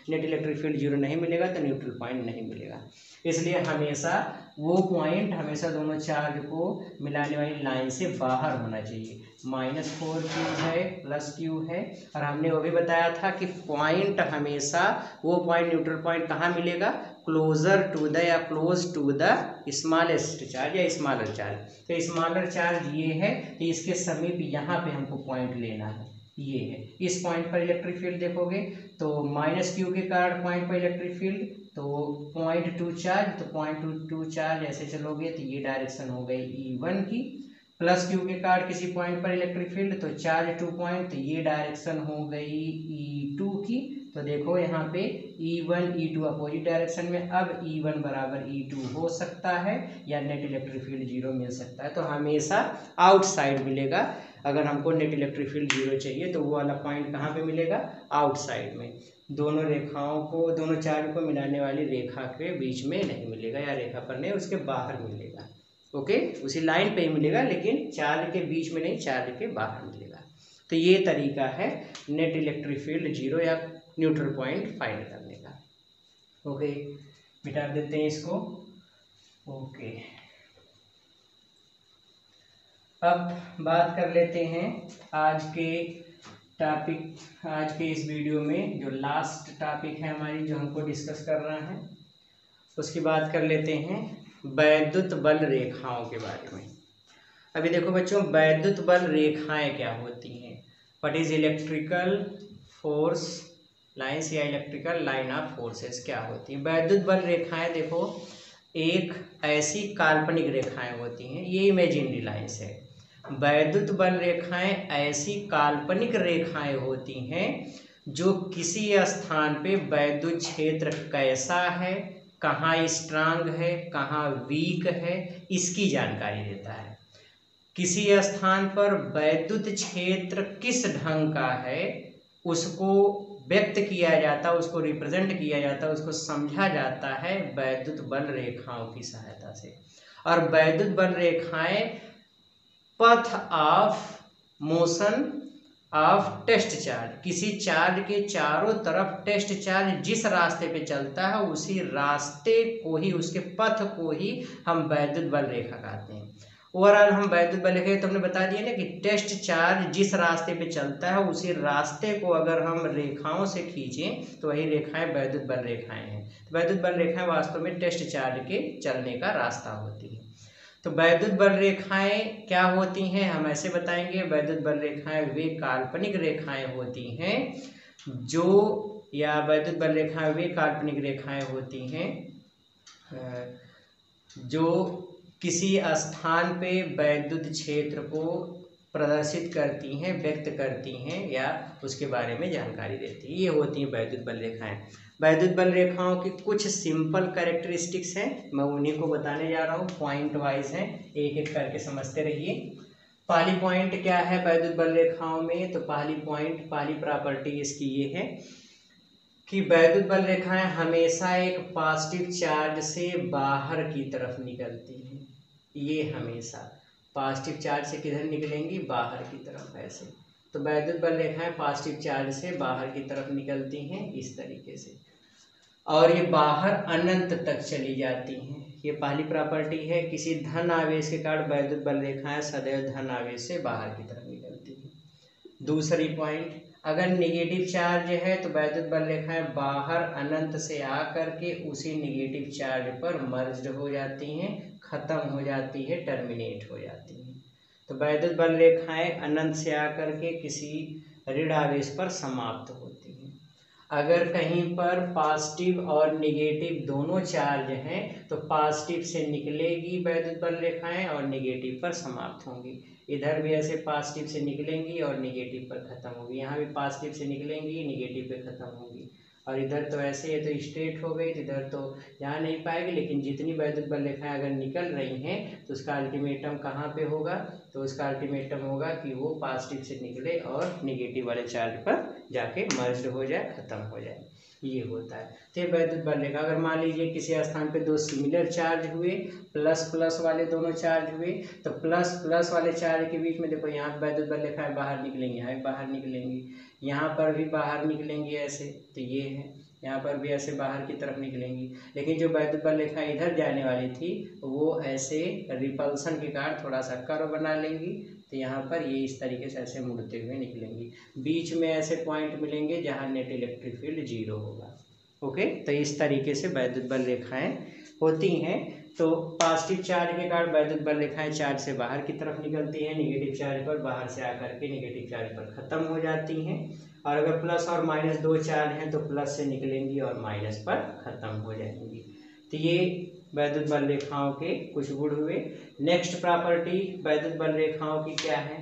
नेट इलेक्ट्रिक फील्ड 0 नहीं मिलेगा तो न्यूट्रल पॉइंट नहीं मिलेगा। इसलिए हमेशा वो पॉइंट हमेशा दोनों चार्ज को मिलाने वाली लाइन से बाहर होना चाहिए। -4q है +q है, और हमने वो भी बताया था कि पॉइंट हमेशा वो पॉइंट न्यूट्रल पॉइंट कहाँ मिलेगा? क्लोजर टू द या close to the smallest charge या स्मॉलर चार्ज। तो स्मॉलर चार्ज ये है कि इसके समीप यहाँ पे हमको पॉइंट लेना है, ये है। इस पॉइंट पर इलेक्ट्रिक फील्ड देखोगे तो -q के कारण पॉइंट पर इलेक्ट्रिक फील्ड, तो 0.2 चार्ज, तो 0.2 चार्ज ऐसे चलोगे तो ये डायरेक्शन हो गई E1 की, +q के कारण किसी पॉइंट पर इलेक्ट्रिक फील्ड, तो चार्ज 2 पॉइंट, तो ये डायरेक्शन हो गई E2 की। तो देखो यहाँ पे E1 E2 अपोजिट डायरेक्शन में, अब E1 बराबर E2 हो सकता है या नेट इलेक्ट्रिक फील्ड 0 मिल सकता है, तो हमेशा आउटसाइड मिलेगा। अगर हमको नेट इलेक्ट्रिक फील्ड 0 चाहिए तो वो वाला पॉइंट कहाँ पे मिलेगा? आउटसाइड में, दोनों रेखाओं को, दोनों चार्ज को मिलाने वाली रेखा के बीच में नहीं मिलेगा, या रेखा पर नहीं, उसके बाहर मिलेगा। ओके, उसी लाइन पे ही मिलेगा, लेकिन चार्ज के बीच में नहीं, चार्ज के बाहर मिलेगा। तो ये तरीका है नेट इलेक्ट्रिक फील्ड 0 या न्यूट्रल पॉइंट फाइंड करने का। ओके, मिटा देते हैं इसको। ओके, अब बात कर लेते हैं आज के टॉपिक, आज के इस वीडियो में जो लास्ट टॉपिक है हमारी, जो हमको डिस्कस करना है, उसकी बात कर लेते हैं वैद्युत बल रेखाओं के बारे में। अभी देखो बच्चों, वैद्युत बल रेखाएं क्या होती हैं? What is electrical force lines या इलेक्ट्रिकल लाइन ऑफ फोर्सेस क्या होती हैं? वैद्युत बल रेखाएं देखो एक ऐसी काल्पनिक रेखाएं होती हैं, ये इमेजिनरी लाइन्स है। वैद्युत बल रेखाएं ऐसी काल्पनिक रेखाएं होती हैं जो किसी स्थान पे वैद्युत क्षेत्र कैसा है, कहाँ स्ट्रांग है, कहाँ वीक है, इसकी जानकारी देता है। किसी स्थान पर वैद्युत क्षेत्र किस ढंग का है उसको व्यक्त किया जाता है, उसको रिप्रेजेंट किया जाता है, उसको समझा जाता है वैद्युत बल रेखाओं की सहायता से। और वैद्युत बल रेखाएं पथ of motion of test charge, किसी चार्ज के चारों तरफ टेस्ट चार्ज जिस रास्ते पे चलता है उसी रास्ते को ही, उसके पथ को ही हम वैद्युत बल रेखा कहते हैं। ओवरऑल हम वैद्युत बल रेखा तो हमने बता दिया ना कि टेस्ट चार्ज जिस रास्ते पे चलता है उसी रास्ते को अगर हम रेखाओं से खींचें तो वही रेखाएं वैद्युत बल रेखाएं हैं। तो वैद्युत बल रेखाएं वास्तव में टेस्ट चार्ज के चलने का रास्ता होती है। तो वैद्युत बल रेखाएं क्या होती हैं, हम ऐसे बताएंगे, वैद्युत बल रेखाएं वे काल्पनिक रेखाएं होती हैं जो, या वैद्युत बल रेखाएं वे काल्पनिक रेखाएं होती हैं जो किसी स्थान पे वैद्युत क्षेत्र को प्रदर्शित करती हैं, व्यक्त करती हैं या उसके बारे में जानकारी देती हैं, ये होती हैं वैद्युत बल रेखाएं। वैद्युत बल रेखाओं की कुछ सिंपल कैरेक्टरिस्टिक्स हैं, मैं उन्हीं को बताने जा रहा हूँ, पॉइंट वाइज हैं, एक एक करके समझते रहिए। पहली पॉइंट क्या है वैद्युत बल रेखाओं में, तो पहली प्रॉपर्टी इसकी ये है कि वैद्युत बल रेखाएं हमेशा एक पॉजिटिव चार्ज से बाहर की तरफ निकलती हैं। ये हमेशा पॉजिटिव चार्ज से किधर निकलेंगी, बाहर की तरफ, ऐसे। तो वैद्युत बल रेखाएं पॉजिटिव चार्ज से बाहर की तरफ निकलती हैं इस तरीके से, और ये बाहर अनंत तक चली जाती हैं। ये पहली प्रॉपर्टी है। किसी धन आवेश के कारण वैद्युत बल रेखाएं सदैव धन आवेश से बाहर की तरफ निकलती हैं। दूसरी पॉइंट, अगर निगेटिव चार्ज है तो वैद्युत बल रेखाएं बाहर अनंत से आकर के उसी निगेटिव चार्ज पर मर्ज हो जाती हैं, खत्म हो जाती है, टर्मिनेट हो जाती हैं। तो वैद्युत बल रेखाएं अनंत से आकर के किसी ऋण आवेश पर समाप्त होती हैं। अगर कहीं पर पॉजिटिव और निगेटिव दोनों चार्ज हैं तो पॉजिटिव से निकलेगी वैद्युत बल रेखाएं और निगेटिव पर समाप्त होंगी। इधर भी ऐसे पॉजिटिव से निकलेंगी और निगेटिव पर खत्म होगी, यहाँ भी पॉजिटिव से निकलेंगी, निगेटिव पे खत्म होगी। और इधर तो ऐसे है तो स्ट्रेट हो गई, इधर तो यहाँ नहीं पाएगी, लेकिन जितनी वैद्युत बल रेखाएं अगर निकल रही हैं तो उसका अल्टीमेटम कहाँ पे होगा, तो उसका अल्टीमेटम होगा कि वो पॉजिटिव से निकले और निगेटिव वाले चार्ज पर जाके मर्ज हो जाए, खत्म हो जाए, ये होता है। तो वैद्युत बल रेखा, अगर मान लीजिए किसी स्थान पे दो सिमिलर चार्ज हुए, प्लस प्लस वाले दोनों चार्ज हुए, तो प्लस प्लस वाले चार्ज के बीच में देखो यहाँ वैद्युत बल रेखाएं बाहर निकलेंगी, यहाँ भी बाहर निकलेंगी, यहाँ पर भी बाहर निकलेंगी ऐसे, तो ये है, यहाँ पर भी ऐसे बाहर की तरफ निकलेंगी। लेकिन जो वैद्युत बल रेखा इधर जाने वाली थी वो ऐसे रिपल्सन के कारण थोड़ा सा कर्व बना लेंगी, तो यहाँ पर ये इस तरीके से ऐसे मुड़ते हुए निकलेंगी, बीच में ऐसे पॉइंट मिलेंगे जहाँ नेट इलेक्ट्रिक फील्ड 0 होगा। ओके, तो इस तरीके से वैद्युत बल रेखाएं होती हैं। तो पॉजिटिव चार्ज के कारण वैद्युत बल रेखाएं चार्ज से बाहर की तरफ निकलती हैं, निगेटिव चार्ज पर बाहर से आकर के निगेटिव चार्ज पर खत्म हो जाती हैं। और अगर प्लस और माइनस दो चार्ज हैं तो प्लस से निकलेंगी और माइनस पर खत्म हो जाएंगी। तो ये वैद्युत बल रेखाओं के कुछ गुण हुए। नेक्स्ट प्रॉपर्टी वैद्युत बल रेखाओं की क्या है,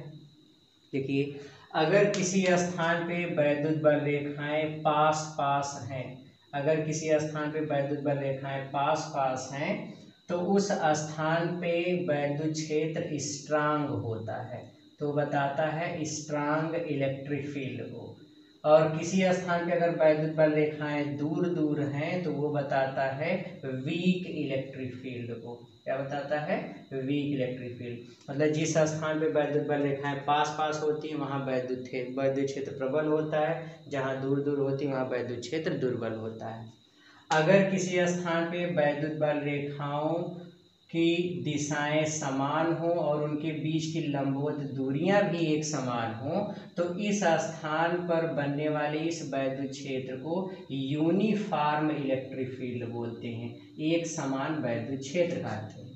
देखिए, अगर किसी स्थान पे वैद्युत बल रेखाएं पास पास हैं, अगर किसी स्थान पे वैद्युत बल रेखाएं पास पास हैं तो उस स्थान पे वैद्युत क्षेत्र स्ट्रांग होता है, तो बताता है स्ट्रांग इलेक्ट्रिक फील्ड को। और किसी स्थान पे अगर वैद्युत बल रेखाएं दूर दूर हैं तो वो बताता है वीक इलेक्ट्रिक फील्ड को। क्या बताता है, वीक इलेक्ट्रिक फील्ड। मतलब जिस स्थान पे वैद्युत बल रेखाएं पास पास होती हैं वहाँ वैद्युत क्षेत्र प्रबल होता है, जहाँ दूर दूर होती है वहाँ वैद्युत क्षेत्र दुर्बल होता है। अगर किसी स्थान पे वैद्युत बल रेखाओं की दिशाएं समान हो और उनके बीच की लंबवत दूरियां भी एक समान हो तो इस स्थान पर बनने वाले इस वैद्युत क्षेत्र को यूनिफॉर्म इलेक्ट्रिक फील्ड बोलते हैं, एक समान वैद्युत क्षेत्र कहते हैं।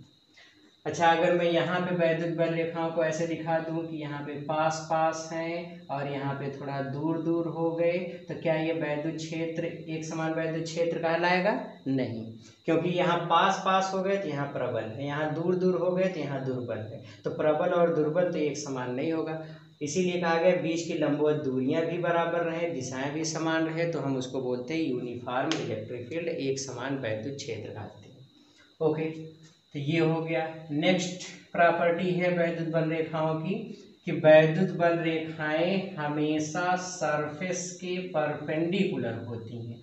अच्छा, अगर मैं यहाँ पे वैद्युत बल रेखाओं को ऐसे दिखा दूँ कि यहाँ पे पास पास हैं और यहाँ पे थोड़ा दूर दूर हो गए, तो क्या ये वैद्युत क्षेत्र एक समान वैद्युत क्षेत्र कहलाएगा? नहीं, क्योंकि यहाँ पास पास हो गए तो यहाँ प्रबल है, यहाँ दूर दूर हो गए तो यहाँ दुर्बल है, तो प्रबल और दुर्बल तो एक समान नहीं होगा। इसीलिए कहा गया बीच की लंबवत दूरियां भी बराबर रहे, दिशाएं भी समान रहे, तो हम उसको बोलते हैं यूनिफॉर्म इलेक्ट्रिक फील्ड, एक समान वैद्युत क्षेत्र कहते हैं। ओके, तो ये हो गया। नेक्स्ट प्रॉपर्टी है वैद्युत बल रेखाओं की कि वैद्युत बल रेखाएं हमेशा सरफेस के परपेंडिकुलर होती हैं।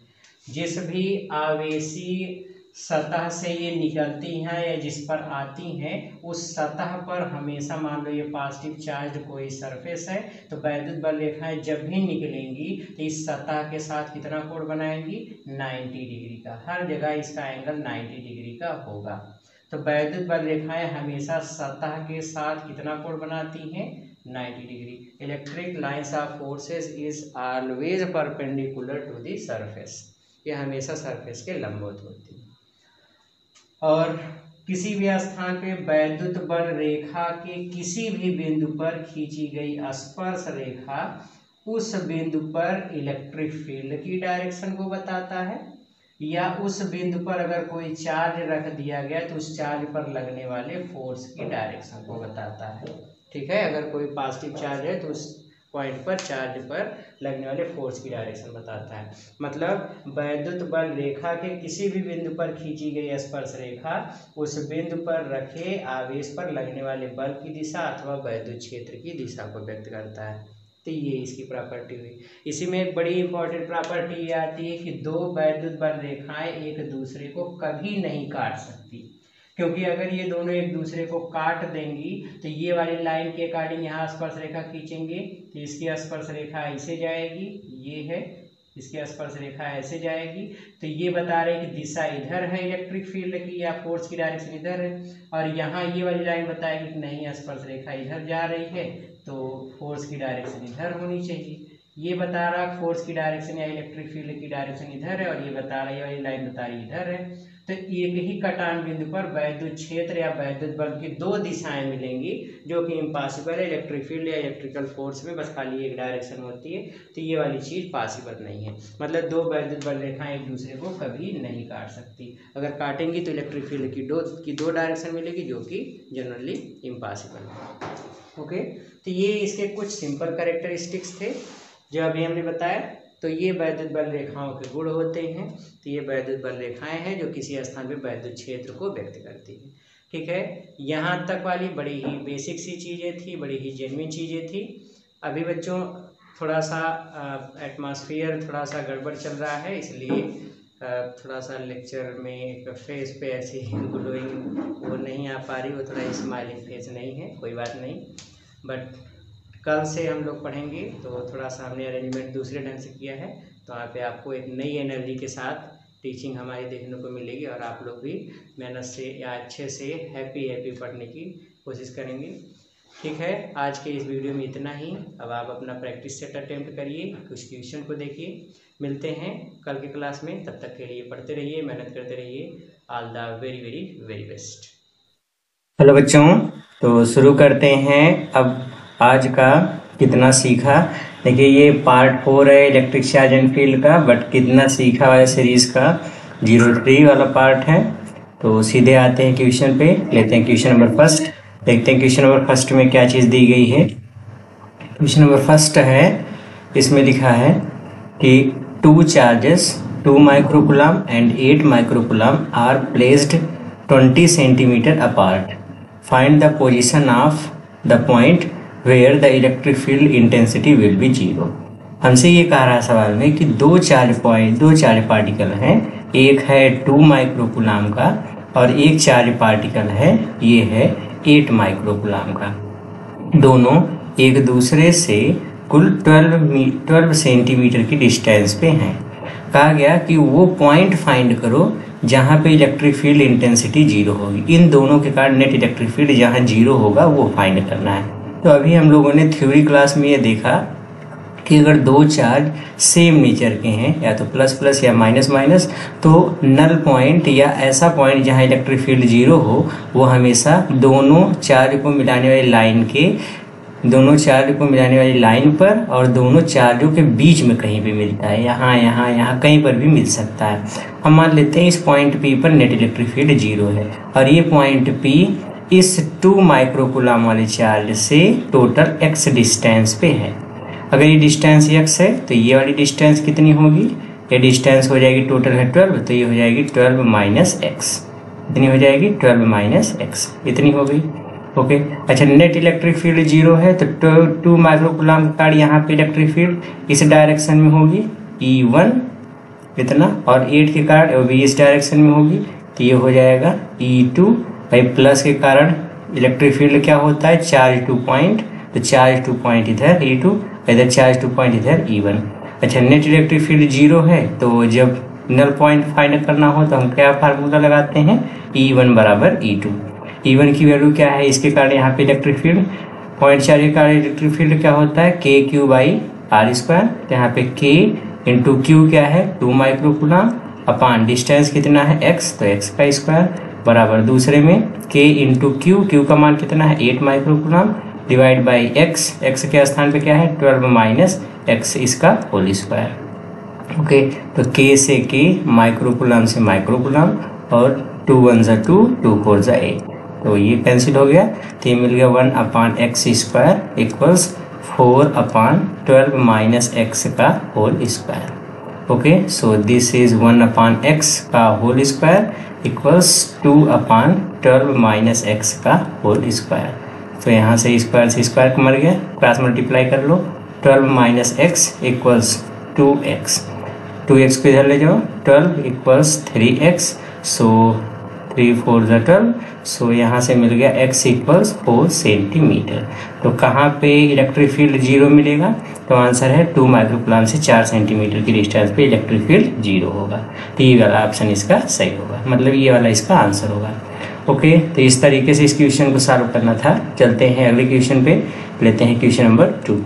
जिस भी आवेशी सतह से ये निकलती हैं या जिस पर आती हैं उस सतह पर हमेशा, मान लो ये पॉजिटिव चार्ज कोई सरफेस है, तो वैद्युत बल रेखाएं जब भी निकलेंगी तो इस सतह के साथ कितना कोण बनाएंगी, 90 डिग्री का। हर जगह इसका एंगल 90 डिग्री का होगा। तो वैद्युत बल रेखाएं हमेशा सतह के साथ कितना कोण बनाती हैं, 90 degree. Electric lines of forces is always perpendicular to the surface, ये हमेशा सरफेस के लंबवत होती है। और किसी भी स्थान पे वैद्युत बल रेखा के किसी भी बिंदु पर खींची गई स्पर्श रेखा उस बिंदु पर इलेक्ट्रिक फील्ड की डायरेक्शन को बताता है, या उस बिंदु पर अगर कोई चार्ज रख दिया गया तो उस चार्ज पर लगने वाले फोर्स की डायरेक्शन को बताता है। ठीक है, अगर कोई पॉजिटिव चार्ज है तो उस पॉइंट पर चार्ज पर लगने वाले फोर्स की डायरेक्शन बताता है। मतलब वैद्युत बल रेखा के किसी भी बिंदु पर खींची गई स्पर्श रेखा उस बिंदु पर रखे आवेश पर लगने वाले बल की दिशा अथवा वैद्युत क्षेत्र की दिशा को व्यक्त करता है। तो ये इसकी प्रॉपर्टी हुई। इसी में एक बड़ी इंपॉर्टेंट प्रॉपर्टी ये आती है कि दो वैद्युत बल रेखाएं एक दूसरे को कभी नहीं काट सकती, क्योंकि अगर ये दोनों एक दूसरे को काट देंगी तो ये वाली लाइन के अकॉर्डिंग यहाँ स्पर्श रेखा खींचेंगे तो इसकी स्पर्श रेखा ऐसे जाएगी, ये है, इसकी स्पर्श रेखा ऐसे जाएगी, तो ये बता रहे कि दिशा इधर है इलेक्ट्रिक फील्ड की या फोर्स की डायरेक्शन इधर है, और यहाँ ये वाली लाइन बताएगी कि नहीं स्पर्श रेखा इधर जा रही है तो फोर्स की डायरेक्शन इधर होनी चाहिए। ये बता रहा फोर्स की डायरेक्शन या इलेक्ट्रिक फील्ड की डायरेक्शन इधर है, और ये बता रही है वाली लाइन बता रही इधर है। तो एक ही कटान बिंदु पर वैद्युत क्षेत्र या वैद्युत बल की दो दिशाएं मिलेंगी, जो कि इम्पॉसिबल है। इलेक्ट्रिक फील्ड या इलेक्ट्रिकल फोर्स में बस खाली एक डायरेक्शन होती है, तो ये वाली चीज़ पॉसिबल नहीं है। मतलब दो वैद्युत बल रेखाएं एक दूसरे को कभी नहीं काट सकती। अगर काटेंगी तो इलेक्ट्रिक फील्ड की दो डायरेक्शन मिलेगी, जो कि जनरली इम्पॉसिबल है। ओके, तो ये इसके कुछ सिंपल कैरेक्टरिस्टिक्स थे जो अभी हमने बताया। तो ये वैद्युत बल रेखाओं के गुण होते हैं। तो ये वैद्युत बल रेखाएं हैं जो किसी स्थान पे वैद्युत क्षेत्र को व्यक्त करती हैं। ठीक है, यहाँ तक वाली बड़ी ही बेसिक सी चीज़ें थी, बड़ी ही जेन्युइन चीज़ें थी। अभी बच्चों थोड़ा सा एटमॉस्फेयर थोड़ा सा गड़बड़ चल रहा है, इसलिए थोड़ा सा लेक्चर में फेस पे ऐसी ग्लोइंग वो नहीं आ पा रही, वो थोड़ा स्माइलिंग फेस नहीं है, कोई बात नहीं। बट कल से हम लोग पढ़ेंगे तो थोड़ा सा हमने अरेंजमेंट दूसरे ढंग से किया है, तो वहाँ पे आपको एक नई एनर्जी के साथ टीचिंग हमारी देखने को मिलेगी, और आप लोग भी मेहनत से या अच्छे से हैप्पी पढ़ने की कोशिश करेंगे। ठीक है, आज के इस वीडियो में इतना ही। अब आप अपना प्रैक्टिस सेट अटेम्प्ट करिए, कुछ क्वेश्चन को देखिए। मिलते हैं कल की क्लास में, तब तक के लिए पढ़ते रहिए, मेहनत करते रहिए। All the very very very best. Hello बच्चों, तो शुरू करते हैं अब आज का कितना सीखा। देखिए ये पार्ट 4 है इलेक्ट्रिक चार्ज एंड फील्ड का, बट कितना सीखा वाला सीरीज का 03 वाला पार्ट है। तो सीधे आते हैं क्वेश्चन पे, लेते हैं क्वेश्चन नंबर फर्स्ट। देखते हैं क्वेश्चन नंबर फर्स्ट में क्या चीज़ दी गई है। क्वेश्चन नंबर फर्स्ट है, इसमें लिखा है कि 2 charges 2 microcoulomb and 8 microcoulomb are placed 20 centimetre apart. Find the position of the point where the electric field intensity will be 0। हमसे ये कह रहा है सवाल में कि दो चार्ज पार्टिकल हैं, एक है 2 माइक्रोकूलम का और एक चार्ज पार्टिकल है, ये है 8 माइक्रोकूलम का। दोनों एक दूसरे से कुल 12 सेंटीमीटर की डिस्टेंस पे हैं। कहा गया कि वो पॉइंट फाइंड करो जहाँ पे इलेक्ट्रिक फील्ड इंटेंसिटी 0 होगी। इन दोनों के कारण नेट इलेक्ट्रिक फील्ड जहाँ 0 होगा वो फाइंड करना है। तो अभी हम लोगों ने थ्योरी क्लास में ये देखा कि अगर दो चार्ज सेम नेचर के हैं, या तो प्लस प्लस या माइनस माइनस, तो नल पॉइंट या ऐसा पॉइंट जहाँ इलेक्ट्रिक फील्ड 0 हो वो हमेशा दोनों चार्ज को मिलाने वाली लाइन पर और दोनों चार्जों के बीच में कहीं भी मिलता है। यहाँ कहीं पर भी मिल सकता है। हम मान लेते हैं इस पॉइंट P पर नेट इलेक्ट्रिक फील्ड 0 है, और ये पॉइंट P इस 2 माइक्रोकूलम वाले चार्ज से टोटल x डिस्टेंस पे है। अगर ये डिस्टेंस x है तो ये वाली डिस्टेंस कितनी होगी, ये डिस्टेंस हो जाएगी, टोटल है 12, तो ये हो जाएगी 12 माइनस x। इतनी हो जाएगी 12 माइनस x, इतनी हो गई। ओके, अच्छा नेट इलेक्ट्रिक फील्ड 0 है तो 2 माइक्रोकूलम का यहाँ पे इलेक्ट्रिक फील्ड इस डायरेक्शन में होगी E1 इतना, और 8 के कार्ड वो भी इस डायरेक्शन में होगी तो ये हो जाएगा E2 भाई, प्लस के कारण इलेक्ट्रिक फील्ड क्या होता है, चार्ज टू पॉइंट, तो चार्ज टू पॉइंट इधर E2, इधर चार्ज टू पॉइंट इधर E1। अच्छा, नेट इलेक्ट्रिक फील्ड 0 है, तो जब नल पॉइंट फाइंड करना हो तो हम क्या फार्मूला लगाते हैं, E1 बराबर E2। E1 की वैल्यू क्या है, इसके कारण यहाँ पे इलेक्ट्रिक फील्ड पॉइंट चार्ज के कारण इलेक्ट्रिक फील्ड क्या होता है, KQ बाई R स्क्वायर। तो यहाँ पे K इंटू Q क्या है, 2 माइक्रोकूलम अपान डिस्टेंस कितना है x, तो x का स्क्वायर बराबर दूसरे में K इंटू Q का मान कितना है 8 माइक्रोकूलम डिवाइड बाई x के स्थान पे क्या है 12 माइनस x इसका होल स्क्वायर। ओके, तो K से K, माइक्रोकूलम से माइक्रोकूलम, और 2 1 ज़ा 2, 2 4 ज़ा 8, तो ये कैंसिल हो गया। तो ये मिल गया 1 upon x square equals 4 upon 12 minus x का whole square. Okay, so this is 1 upon x का whole square equals 2 upon 12 minus x का होल स्क्वायर। तो यहाँ से स्क्वायर से स्क्वायर मर गया, क्रॉस मल्टीप्लाई कर लो, 12 minus x equals 2x, 2x को इधर ले जाओ, 12 इक्वल्स 3x, सो 3 4 ज़ा 12, सो यहाँ से मिल गया x इक्वल्स 4 सेंटीमीटर। तो कहाँ पे इलेक्ट्रिक फील्ड 0 मिलेगा, तो आंसर है 2 माइक्रोकूलम से 4 सेंटीमीटर की डिस्टेंस पे इलेक्ट्रिक फील्ड 0 होगा। तो ये वाला ऑप्शन इसका सही होगा, मतलब ये वाला इसका आंसर होगा। ओके, तो इस तरीके से इस क्वेश्चन को सॉल्व करना था। चलते हैं अगले क्वेश्चन पे, लेते हैं क्वेश्चन नंबर 2।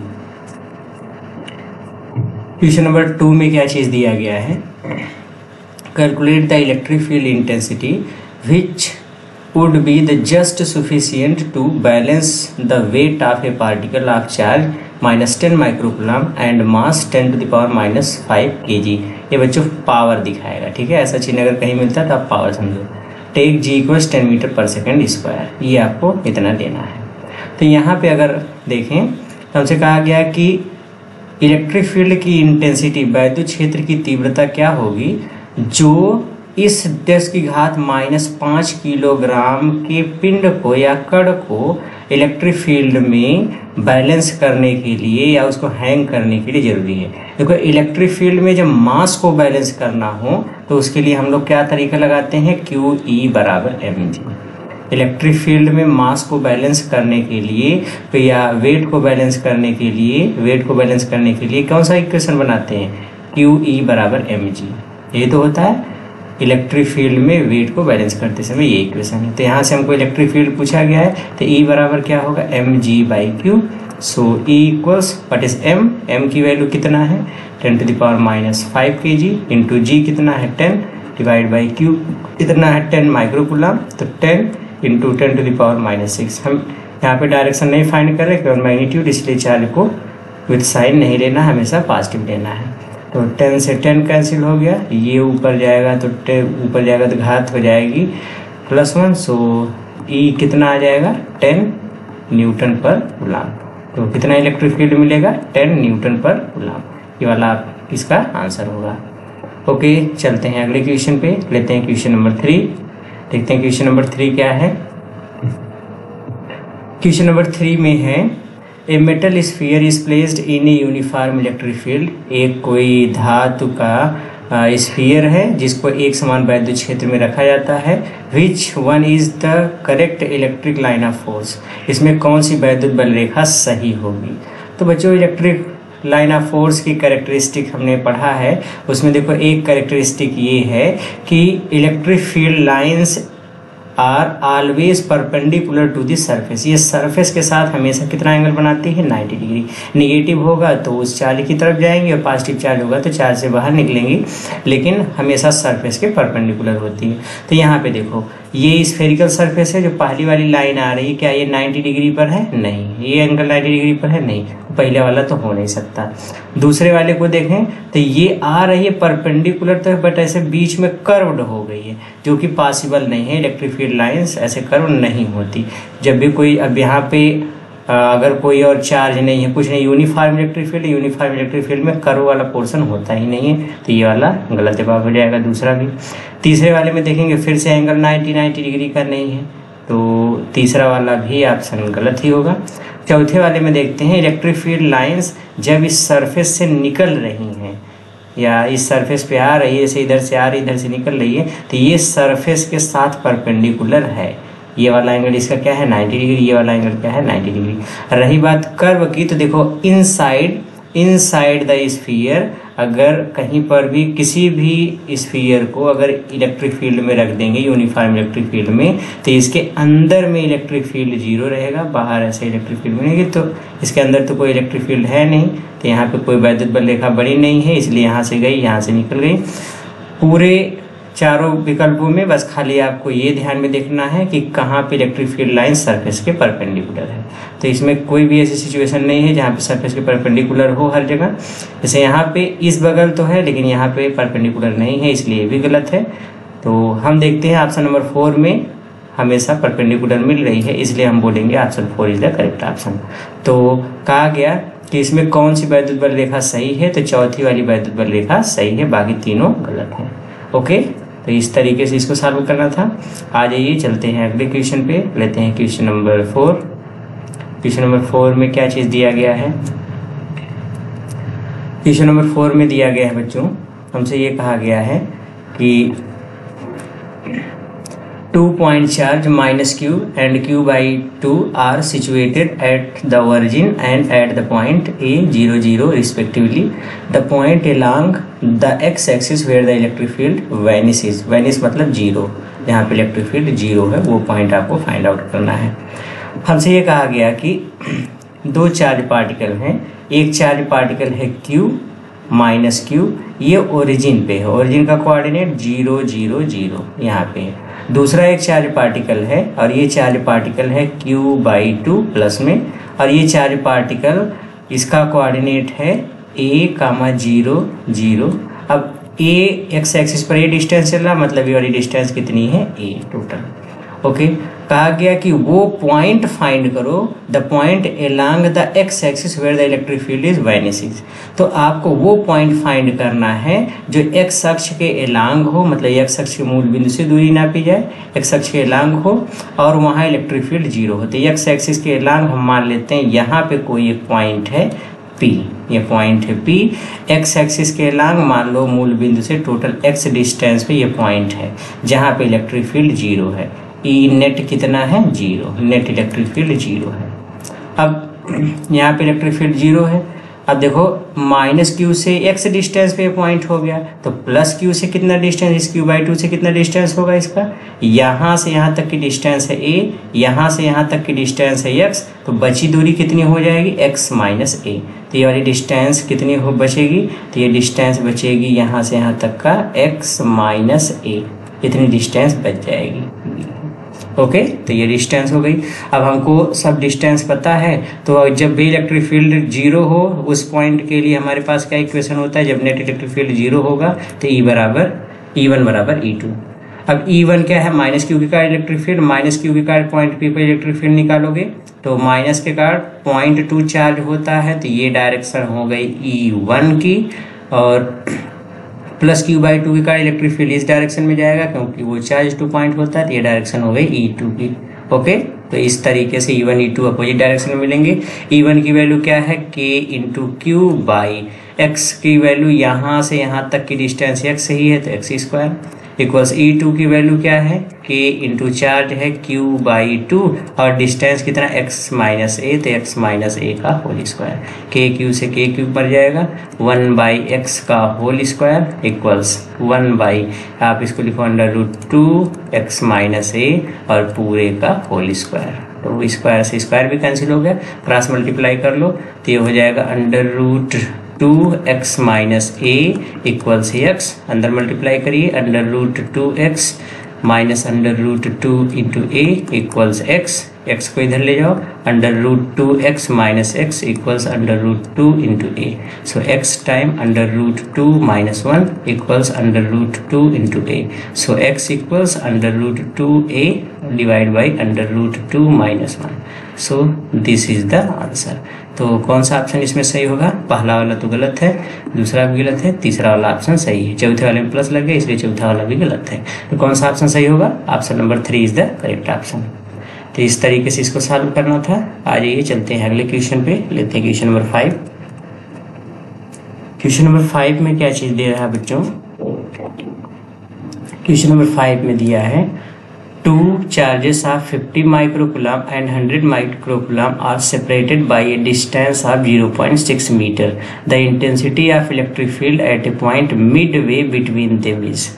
क्वेश्चन नंबर 2 में क्या चीज़ दिया गया है, calculate the electric field intensity which would be the just sufficient to balance the weight of a particle of charge minus 10 microcoulomb and mass 10 to the power minus 5 kg। ये बच्चों power दिखाएगा, ठीक है, ऐसा चिन्ह अगर कहीं मिलता है तो आप पावर समझो। टेक G इक्वल्स 10 मीटर पर सेकेंड स्क्वायर, ये आपको इतना देना है। तो यहाँ पे अगर देखें तो हमसे कहा गया कि इलेक्ट्रिक फील्ड की इंटेंसिटी, वैद्युत क्षेत्र की तीव्रता क्या होगी जो इस 10 की घात -5 किलोग्राम के पिंड को या कण को इलेक्ट्रिक फील्ड में बैलेंस करने के लिए या उसको हैंग करने के लिए जरूरी है। देखो, इलेक्ट्रिक फील्ड में जब मास को बैलेंस करना हो तो उसके लिए हम लोग क्या तरीका लगाते हैं, QE बराबर mg। इलेक्ट्रिक फील्ड में मास को बैलेंस करने के लिए या वेट को बैलेंस करने के लिए कौन सा इक्वेशन बनाते हैं, QE बराबर mg। ये तो होता है इलेक्ट्रिक फील्ड में वेट को बैलेंस करते समय ये इक्वेशन है। तो यहाँ से हमको इलेक्ट्रिक फील्ड पूछा गया है, तो E बराबर क्या होगा, mg by q। So E equals what is m की वैल्यू कितना है 10 to the power minus 5 kg into g कितना है 10 डिवाइड बाई q कितना है 10 माइक्रोकूलम, तो 10 into 10 to the power minus 6। हम यहाँ पे डायरेक्शन नहीं फाइंड कर रहे केवल मैग्नीट्यूड, इसलिए चार्ज को विद साइन नहीं लेना, हमेशा पॉजिटिव लेना है। तो 10 से 10 कैंसिल हो गया, ये ऊपर जाएगा तो ऊपर जाएगा तो घात हो जाएगी +1, सो E कितना आ जाएगा 10 न्यूटन पर कूलम। तो कितना इलेक्ट्रिक फील्ड मिलेगा 10 न्यूटन पर कूलम, ये वाला इसका आंसर होगा। ओके, चलते हैं अगले क्वेश्चन पे, लेते हैं क्वेश्चन नंबर 3। देखते हैं क्वेश्चन नंबर 3 क्या है। क्वेश्चन नंबर 3 में है a metal sphere is placed in a uniform electric field. एक कोई धातु का स्फीयर है जिसको एक समान वैद्युत क्षेत्र में रखा जाता है। Which one is the correct electric line of force, इसमें कौन सी वैद्युत बल रेखा सही होगी। तो बच्चों, इलेक्ट्रिक लाइन ऑफ फोर्स की कैरेक्टरिस्टिक हमने पढ़ा है, उसमें देखो एक कैरेक्टरिस्टिक ये है कि electric field lines are always perpendicular to the surface. ये सरफेस के साथ हमेशा कितना एंगल बनाती है 90 डिग्री। नेगेटिव होगा तो उस चार्ज की तरफ जाएंगे और पॉजिटिव चार्ज होगा तो चार्ज से बाहर निकलेंगी, लेकिन हमेशा सरफेस के परपेंडिकुलर होती है। तो यहाँ पे देखो, ये स्फेरिकल सरफेस है, जो पहली वाली लाइन आ रही है क्या ये 90 डिग्री पर है, नहीं। ये एंगल 90 डिग्री पर है, नहीं। पहले वाला तो हो नहीं सकता। दूसरे वाले को देखें तो ये आ रही है परपेंडिकुलर तो, बट ऐसे बीच में कर्व्ड हो गई है, जो कि पॉसिबल नहीं है। इलेक्ट्रिक फील्ड लाइंस ऐसे कर्व नहीं होती। जब भी कोई, अब यहाँ पे अगर कोई और चार्ज नहीं है, कुछ नहीं, यूनिफॉर्म इलेक्ट्रिक फील्ड में कर्व वाला पोर्शन होता ही नहीं है, तो ये वाला गलत जवाब हो जाएगा। दूसरा भी। तीसरे वाले में देखेंगे फिर से एंगल 90 डिग्री का नहीं है, तो तीसरा वाला भी ऑप्शन गलत ही होगा। चौथे वाले में देखते हैं इलेक्ट्रिक फील्ड लाइंस जब इस सरफेस से निकल रही हैं या इस सरफेस पे आ रही है, जैसे इधर से आ रही है इधर से निकल रही है, तो ये सरफेस के साथ परपेंडिकुलर है। ये वाला एंगल इसका क्या है 90 डिग्री, ये वाला एंगल क्या है 90 डिग्री। रही बात कर्व की, तो देखो इनसाइड द स्फीयर, अगर कहीं पर भी किसी भी स्फीयर को अगर इलेक्ट्रिक फील्ड में रख देंगे, यूनिफॉर्म इलेक्ट्रिक फील्ड में, तो इसके अंदर में इलेक्ट्रिक फील्ड 0 रहेगा, बाहर ऐसे इलेक्ट्रिक फील्ड मिलेगी। तो इसके अंदर तो कोई इलेक्ट्रिक फील्ड है नहीं, तो यहाँ पे कोई वैद्युत बल रेखा बड़ी नहीं है, इसलिए यहाँ से गई, यहाँ से निकल गई। पूरे चारों विकल्पों में बस खाली आपको ये ध्यान में देखना है कि कहाँ पे इलेक्ट्रिक फील्ड लाइन सरफेस के परपेंडिकुलर है। तो इसमें कोई भी ऐसी सिचुएशन नहीं है जहाँ पे सरफेस के परपेंडिकुलर हो हर जगह। जैसे यहाँ पे इस बगल तो है, लेकिन यहाँ पे परपेंडिकुलर नहीं है, इसलिए भी गलत है। तो हम देखते हैं ऑप्शन नंबर 4 में हमेशा परपेंडिकुलर मिल रही है, इसलिए हम बोलेंगे option 4 is the correct option. तो कहा गया कि इसमें कौन सी वैद्युत बल रेखा सही है, तो चौथी वाली वैद्युत बल रेखा सही है, बाकी तीनों गलत हैं। ओके, तो इस तरीके से इसको सॉल्व करना था। आ जाइए चलते हैं अगले क्वेश्चन पे, लेते हैं क्वेश्चन नंबर 4। क्वेश्चन नंबर 4 में क्या चीज दिया गया है? क्वेश्चन नंबर 4 में दिया गया है बच्चों, हमसे ये कहा गया है कि 2 point charge -q and q by 2 are situated at the origin and at the point A 0 0 respectively. The point along the x-axis where the electric field vanishes, vanish मतलब 0, जहाँ पे इलेक्ट्रिक फील्ड 0 है, वो पॉइंट आपको find out करना है। हमसे ये कहा गया कि 2 चार्ज पार्टिकल हैं, एक चार्ज पार्टिकल है q -q, ये ओरिजिन पे है, ओरिजिन का कोऑर्डिनेट 0 0 0 यहाँ पे है। दूसरा एक चार्ज पार्टिकल है और ये चार्ज पार्टिकल है q/2 प्लस में, और ये चार्ज पार्टिकल इसका कोऑर्डिनेट है a, 0 0। अब a एक्स एक्सिस पर ये डिस्टेंस चल रहा, मतलब ये वाली डिस्टेंस कितनी है a टोटल। ओके, कहा गया कि वो पॉइंट फाइंड करो, the point along the x axis where the electric field is vanishes. तो आपको वो पॉइंट फाइंड करना है जो एक्स अक्ष के अलोंग हो, मतलब एक्स अक्ष के मूल बिंदु से दूरी नापी जाए, एक्स अक्ष के अलोंग हो और वहाँ इलेक्ट्रिक फील्ड 0 हो। तो एक्स एक्सिस के अलोंग हम मान लेते हैं यहाँ पे कोई एक पॉइंट है P, ये पॉइंट है P। एक्स एक्सिस के अलोंग मान लो मूल बिंदु से टोटल x डिस्टेंस पे ये पॉइंट है जहाँ पे इलेक्ट्रिक फील्ड 0 है। ई नेट कितना है 0, नेट इलेक्ट्रिक फील्ड 0 है। अब यहाँ पे इलेक्ट्रिक फील्ड 0 है। अब देखो -q से x डिस्टेंस पे पॉइंट हो गया, तो +q से कितना डिस्टेंस, इस q/2 से कितना डिस्टेंस होगा इसका, यहाँ से यहाँ तक की डिस्टेंस है a, यहाँ से यहाँ तक की डिस्टेंस है x, तो बची दूरी कितनी हो जाएगी x - a। तो ये वाली डिस्टेंस कितनी हो बचेगी, तो ये डिस्टेंस बचेगी यहाँ से यहाँ तक का x - a, इतनी डिस्टेंस बच जाएगी। ओके, तो ये डिस्टेंस हो गई। अब हमको सब डिस्टेंस पता है, तो जब भी इलेक्ट्रिक फील्ड 0 हो उस पॉइंट के लिए हमारे पास क्या इक्वेशन होता है, जब नेट इलेक्ट्रिक फील्ड 0 होगा तो E1 बराबर E2। अब E1 क्या है, -q के कारण इलेक्ट्रिक फील्ड, -q के कारण पॉइंट P पर इलेक्ट्रिक फील्ड निकालोगे तो माइनस के कारण पॉइंट 2 चार्ज होता है, तो ये डायरेक्शन हो गई E1 की, और +q/2 के कारण इलेक्ट्रिक फील्ड इस डायरेक्शन में जाएगा क्योंकि वो चार्ज 2 पॉइंट होता है, तो ये डायरेक्शन हो गई E2 की। ओके, तो इस तरीके से E1 E2 अपोजिट डायरेक्शन में मिलेंगे। E1 की वैल्यू क्या है, k × q/x की वैल्यू यहाँ से यहाँ तक की डिस्टेंस x ही है, तो x² इक्वल्स E2 की वैल्यू क्या है, k × चार्ज है q/2 और डिस्टेंस कितना x - a, तो x - a का होल स्क्वायर, k q से k क्यूब मर जाएगा, 1/x का होल स्क्वायर इक्वल्स 1/ आप इसको लिखो √2x - a और पूरे का होल स्क्वायर। तो स्क्वायर से स्क्वायर भी कैंसिल हो गया, क्रॉस मल्टीप्लाई कर लो तो ये हो जाएगा √2x - a इक्वल्स x, अंदर मल्टीप्लाई करिए, √2x minus √2 × a equals x को इधर ले जाओ, √2x - x equals √2 × a। So x time √2 - 1 equals √2 × a। So x equals √2a divide by √2 - 1। So this is the answer. तो कौन सा ऑप्शन इसमें सही होगा, पहला वाला तो गलत है, दूसरा भी गलत है, तीसरा वाला ऑप्शन सही है, चौथे वाले में प्लस लग गया इसलिए चौथा वाला भी गलत है। तो कौन सा ऑप्शन सही होगा, option number 3 is the correct option. तो इस तरीके से इसको सॉल्व करना था। आ जाइए चलते हैं अगले क्वेश्चन पे, लेते हैं क्वेश्चन नंबर 5। क्वेश्चन नंबर 5 में क्या चीज़ दे रहा है बच्चों? क्वेश्चन नंबर 5 में दिया है 2 charges of 50 microcoulomb and 100 microcoulomb are separated by a distance of 0.6 meter. The intensity of electric field at a point midway between them is.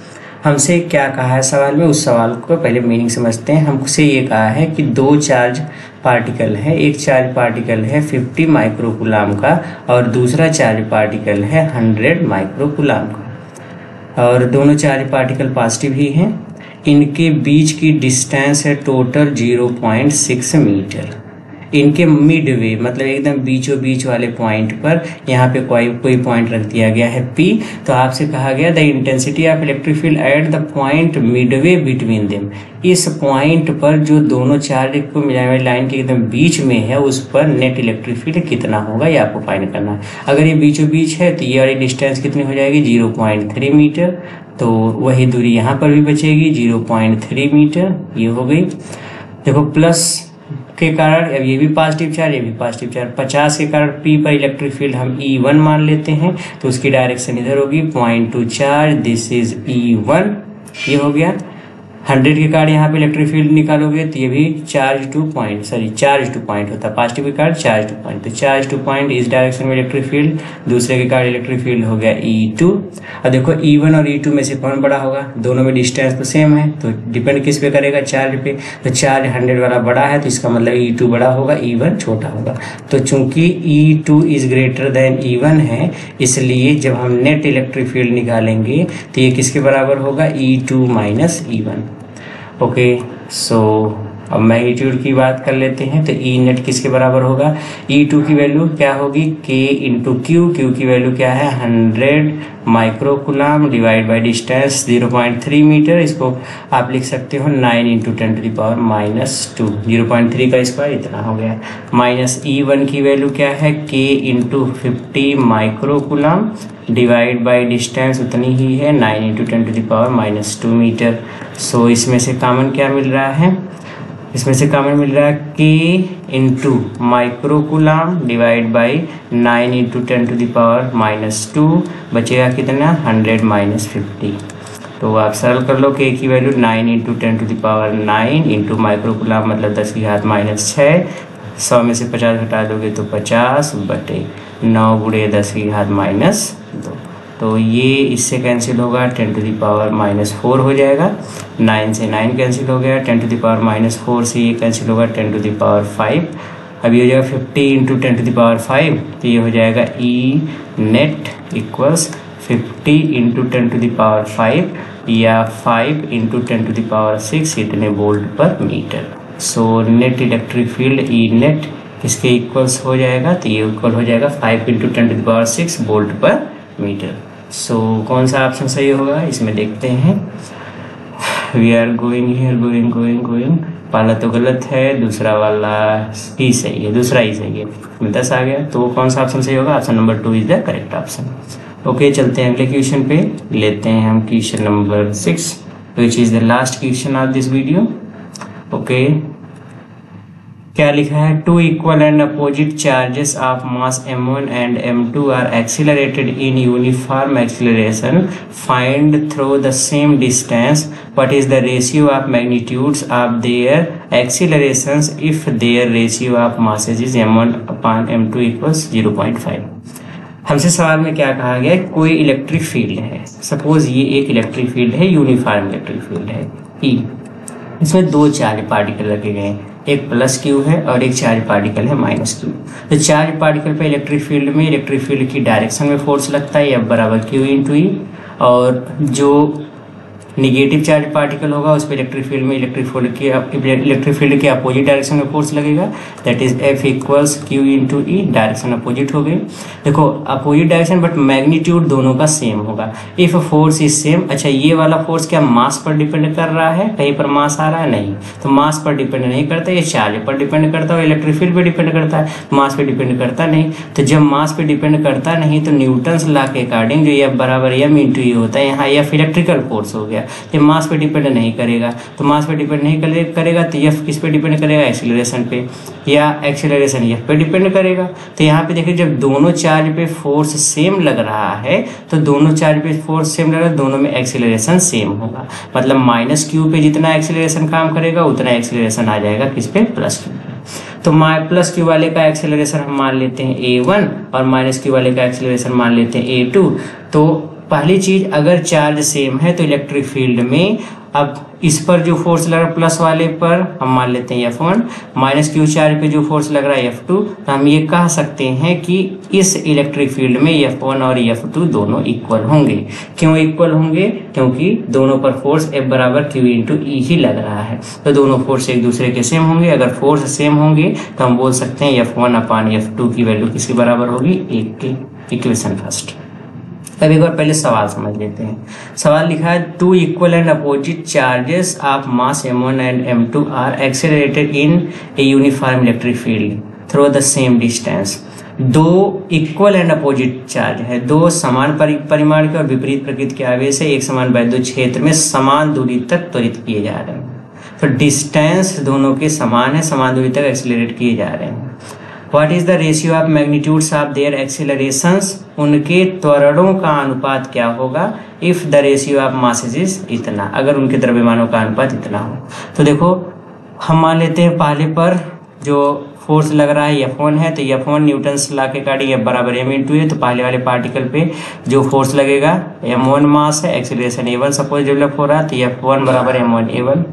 हमसे क्या कहा है सवाल में, उस सवाल को पहले मीनिंग समझते हैं। हमसे ये कहा है कि 2 चार्ज पार्टिकल है, एक चार्ज पार्टिकल है 50 माइक्रोकुलाम का और दूसरा चार्ज पार्टिकल है 100 माइक्रोकुलाम का, और दोनों चार्ज पार्टिकल पॉजिटिव ही हैं। इनके बीच की डिस्टेंस है टोटल 0.6 मीटर। इनके मिडवे मतलब एकदम बीचों बीच वाले पॉइंट पर यहाँ पे कोई पॉइंट रख दिया गया है P। तो आपसे कहा गया the intensity of electric field at the point Midway between them. इस पॉइंट पर जो दोनों चार्ज को मिलाने वाली लाइन के एकदम बीच में है उस पर नेट इलेक्ट्रिक फील्ड कितना होगा ये आपको फाइंड करना है। अगर ये बीचों बीच है तो ये वाली डिस्टेंस कितनी हो जाएगी? 0.3 मीटर। तो वही दूरी यहाँ पर भी बचेगी 0.3 मीटर। ये हो गई। देखो प्लस के कारण अब ये भी पॉजिटिव चार्ज, ये भी पॉजिटिव चार्ज, 50 के कारण P पर इलेक्ट्रिक फील्ड हम E1 मान लेते हैं तो उसकी डायरेक्शन इधर होगी, point two charge, this is E1। ये हो गया। 100 के कारण यहाँ पे इलेक्ट्रिक फील्ड निकालोगे तो ये भी चार्ज टू पॉइंट होता है, पॉजिटिव के कारण चार्ज टू पॉइंट। तो चार्ज टू पॉइंट इस डायरेक्शन में इलेक्ट्रिक फील्ड, दूसरे के कारण इलेक्ट्रिक फील्ड हो गया E2। अब देखो E1 और E2 में से कौन बड़ा होगा? दोनों में डिस्टेंस तो सेम है, तो डिपेंड किस पे करेगा? चार्ज पे। तो चार्ज 100 वाला बड़ा है तो इसका मतलब E2 बड़ा होगा, E1 छोटा होगा। तो चूंकि E2 is greater than E1 है, इसलिए जब हम नेट इलेक्ट्रिक फील्ड निकालेंगे तो ये किसके बराबर होगा? E2 minus E1। ओके, सो अब मैग्नीट्यूड की बात कर लेते हैं। तो ई नेट किसके बराबर होगा? E2 की वैल्यू क्या होगी? K इंटू क्यू की वैल्यू क्या है? 100 microcoulomb divide by distance 0.3 metre. इसको आप लिख सकते हो 9 इंटू 10 टू द पावर -2, 0.3 का स्क्वायर इतना हो गया। माइनस E1 की वैल्यू क्या है? K into 50 microcoulomb divide by distance उतनी ही है 9 into 10 to the power -2 metre. So इसमें से कॉमन क्या मिल रहा है? इसमें से कॉमन मिल रहा है K into microcoulomb divide by 9 into 10 to the power -2, बचेगा कितना? 100 माइनस 50। तो आप सरल कर लो, K की value 9 into 10 to the power 9 into microcoulomb मतलब 10 की घात -6। 100 में से 50 घटा दोगे तो 50 बटे 9 गुणे 10 की घात -2। तो ये इससे कैंसिल होगा, 10 टू द पावर -4 हो जाएगा। 9 से 9 कैंसिल हो गया, 10 टू द पावर -4 से ये कैंसिल होगा, 10 टू द पावर 5। अब ये हो जाएगा 50 इंटू 10 टू द पावर 5, तो ये हो जाएगा E net equals 50 into 10 to the power 5 या 5 इंटू 10 टू द पावर 6 इतने volt per metre. So net electric field E net किसके इक्वल्स हो जाएगा? तो ये इक्वल हो जाएगा 5 into 10 to the power 6 volt per metre. So कौन सा ऑप्शन सही होगा इसमें देखते हैं। We are going here, going. पहला तो गलत है, दूसरा वाला ही सही है, दूसरा ही सही है। 10 आ गया, तो कौन सा ऑप्शन सही होगा? Option number 2 is the correct option. Okay, चलते हैं अगले क्वेश्चन पे। लेते हैं हम question number 6 which is the last question of this video. Okay, क्या लिखा है? 2 equal and opposite charges of mass m1 and m2 are accelerated in uniform acceleration. Find through the same distance what is the ratio of magnitudes of their accelerations if their ratio of masses is m1 upon m2 equals 0.5. हमसे सवाल में क्या कहा गया? कोई electric field है, suppose ये एक इलेक्ट्रिक फील्ड है, यूनिफॉर्म इलेक्ट्रिक फील्ड है E। इसमें 2 चार्ज पार्टिकल रखे गए हैं, एक प्लस क्यू है और एक चार्ज पार्टिकल है माइनस क्यू। तो चार्ज पार्टिकल पे इलेक्ट्रिक फील्ड की डायरेक्शन में फोर्स लगता है F बराबर क्यू इंटू ई, और जो निगेटिव चार्ज पार्टिकल होगा उस पर इलेक्ट्रिक फील्ड के अपोजिट डायरेक्शन में फोर्स लगेगा, that is F equals Q into E. Direction opposite हो गई। देखो अपोजिट डायरेक्शन बट मैग्नीट्यूड दोनों का सेम होगा। इफ फोर्स इज सेम, अच्छा ये वाला फोर्स क्या मास पर डिपेंड कर रहा है? कहीं पर मास आ रहा है? नहीं, तो मास पर डिपेंड नहीं करता, ये चार्ज पर डिपेंड करता है, इलेक्ट्रिक फील्ड पर डिपेंड करता है, मास पे डिपेंड करता नहीं। तो जब मास पे डिपेंड करता नहीं तो न्यूटन्स लॉ के अकॉर्डिंग जो F बराबर m इंटू ई होता है, यहाँ F इलेक्ट्रिकल फोर्स हो गया, ये मास पे डिपेंड नहीं करेगा। तो मास पे डिपेंड नहीं करेगा तो एफ किस पे डिपेंड करेगा, एक्सीलरेशन पे, या एक्सीलरेशन एफ पे डिपेंड करेगा। तो यहाँ पे देखिए जब दोनों चार्ज पे फोर्स सेम लग रहा है तो दोनों चार्ज पे फोर्स सेम लग रहा है, दोनों में एक्सीलरेशन सेम होगा। मतलब माइनस क्यू पे जितना एक्सीलरेशन काम करेगा उतना एक्सीलरेशन आ जाएगा किस पे, प्लस क्यू। तो प्लस क्यू वाले का एक्सेलरेशन हम मान लेते हैं a1 और माइनस क्यू वाले का एक्सेलरेशन मान लेते हैं a2। तो पहली चीज, अगर चार्ज सेम है तो इलेक्ट्रिक फील्ड में अब इस पर जो फोर्स लग रहा है प्लस वाले पर हम मान लेते हैं F1, माइनस क्यू चार्ज पे जो फोर्स लग रहा है F2। तो हम ये कह सकते हैं कि इस इलेक्ट्रिक फील्ड में F1 और F2 दोनों इक्वल होंगे। क्यों इक्वल होंगे, क्योंकि दोनों पर फोर्स F बराबर Q इंटू ई ही लग रहा है। तो दोनों फोर्स एक दूसरे के सेम होंगे। अगर फोर्स सेम होंगे तो हम बोल सकते हैं F1 अपान F2 की वैल्यू किसके बराबर होगी, 1 के। Equation first. अब एक बार पहले सवाल समझ लेते हैं। सवाल लिखा है, two equal and opposite charges of mass m1 and m2 are accelerated in a uniform electric field through the same distance. दो इक्वल एंड अपोजिट चार्ज है, दो समान परिमाण के और विपरीत प्रकृति के आवेश है एक समान वैद्युत क्षेत्र में समान दूरी तक त्वरित किए जा रहे हैं। तो डिस्टेंस दोनों के समान है, समान दूरी तक एक्सेलरेट किए जा रहे हैं। What is the ratio of magnitudes of their accelerations? उनके त्वरणों का अनुपात क्या होगा, if the ratio of masses is इतना, अगर उनके द्रव्यमानों का अनुपात इतना हो। तो देखो हम मान लेते हैं पहले पर जो फोर्स लग रहा है F1 है, तो F1 न्यूटन्स लॉ के अकॉर्डिंग F बराबर m इंटू है। तो पहले वाले पार्टिकल पे जो फोर्स लगेगा m1 मास है, एक्सीलरेशन a1 सपोज डेवलप हो रहा है, तो F1 बराबर m1 a1,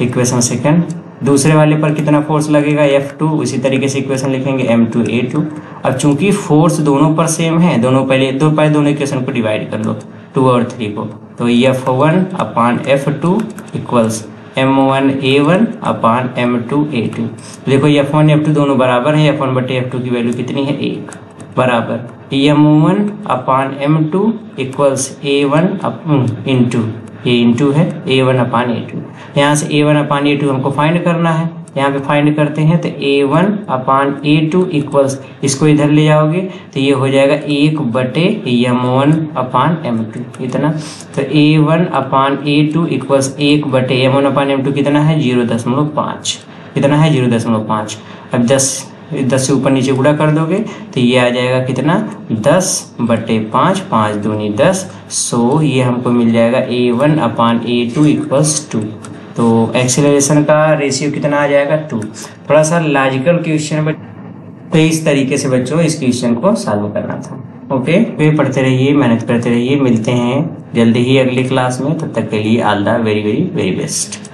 इक्वेशन सेकेंड। दूसरे वाले पर कितना फोर्स लगेगा F2, उसी तरीके से इक्वेशन लिखेंगे m2 a2। अब चूंकि फोर्स दोनों पर सेम है, दोनों इक्वेशन को डिवाइड कर लो 2 और 3 को, तो F1 अपान F2 इक्वल्स m1 a1 अपान m2 a2। देखो F1 F2 दोनों बराबर है, F1 बटे F2 की वैल्यू कितनी है, 1 बराबर m1 upon m2 equals a1 into a into है a1 अपान a2। यहाँ से a1 अपान a2 हमको फाइंड करना है, यहाँ पे फाइंड करते हैं तो a1 अपान a2 इक्वल्स, इसको इधर ले जाओगे तो ये हो जाएगा 1 बटे m1 अपान m2 इतना। तो a1 अपान a2 इक्वल्स 1 बटे m1 अपान m2 कितना है, 0.5 कितना है, 0.5। अब 10 से ऊपर नीचे गुणा कर दोगे तो ये आ जाएगा कितना, 10 बटे 5, 5 दूनी 10। सो ये हमको मिल जाएगा a1 अपान a2 इक्वल्स 2। तो एक्सेलरेशन का रेशियो कितना आ जाएगा, 2। थोड़ा सा लॉजिकल क्वेश्चन है, तो इस तरीके से बच्चों इस क्वेश्चन को सॉल्व करना था। ओके, वे पढ़ते रहिए, मेहनत करते रहिए। मिलते हैं जल्दी ही अगली क्लास में, तब तक के लिए all the very very very best.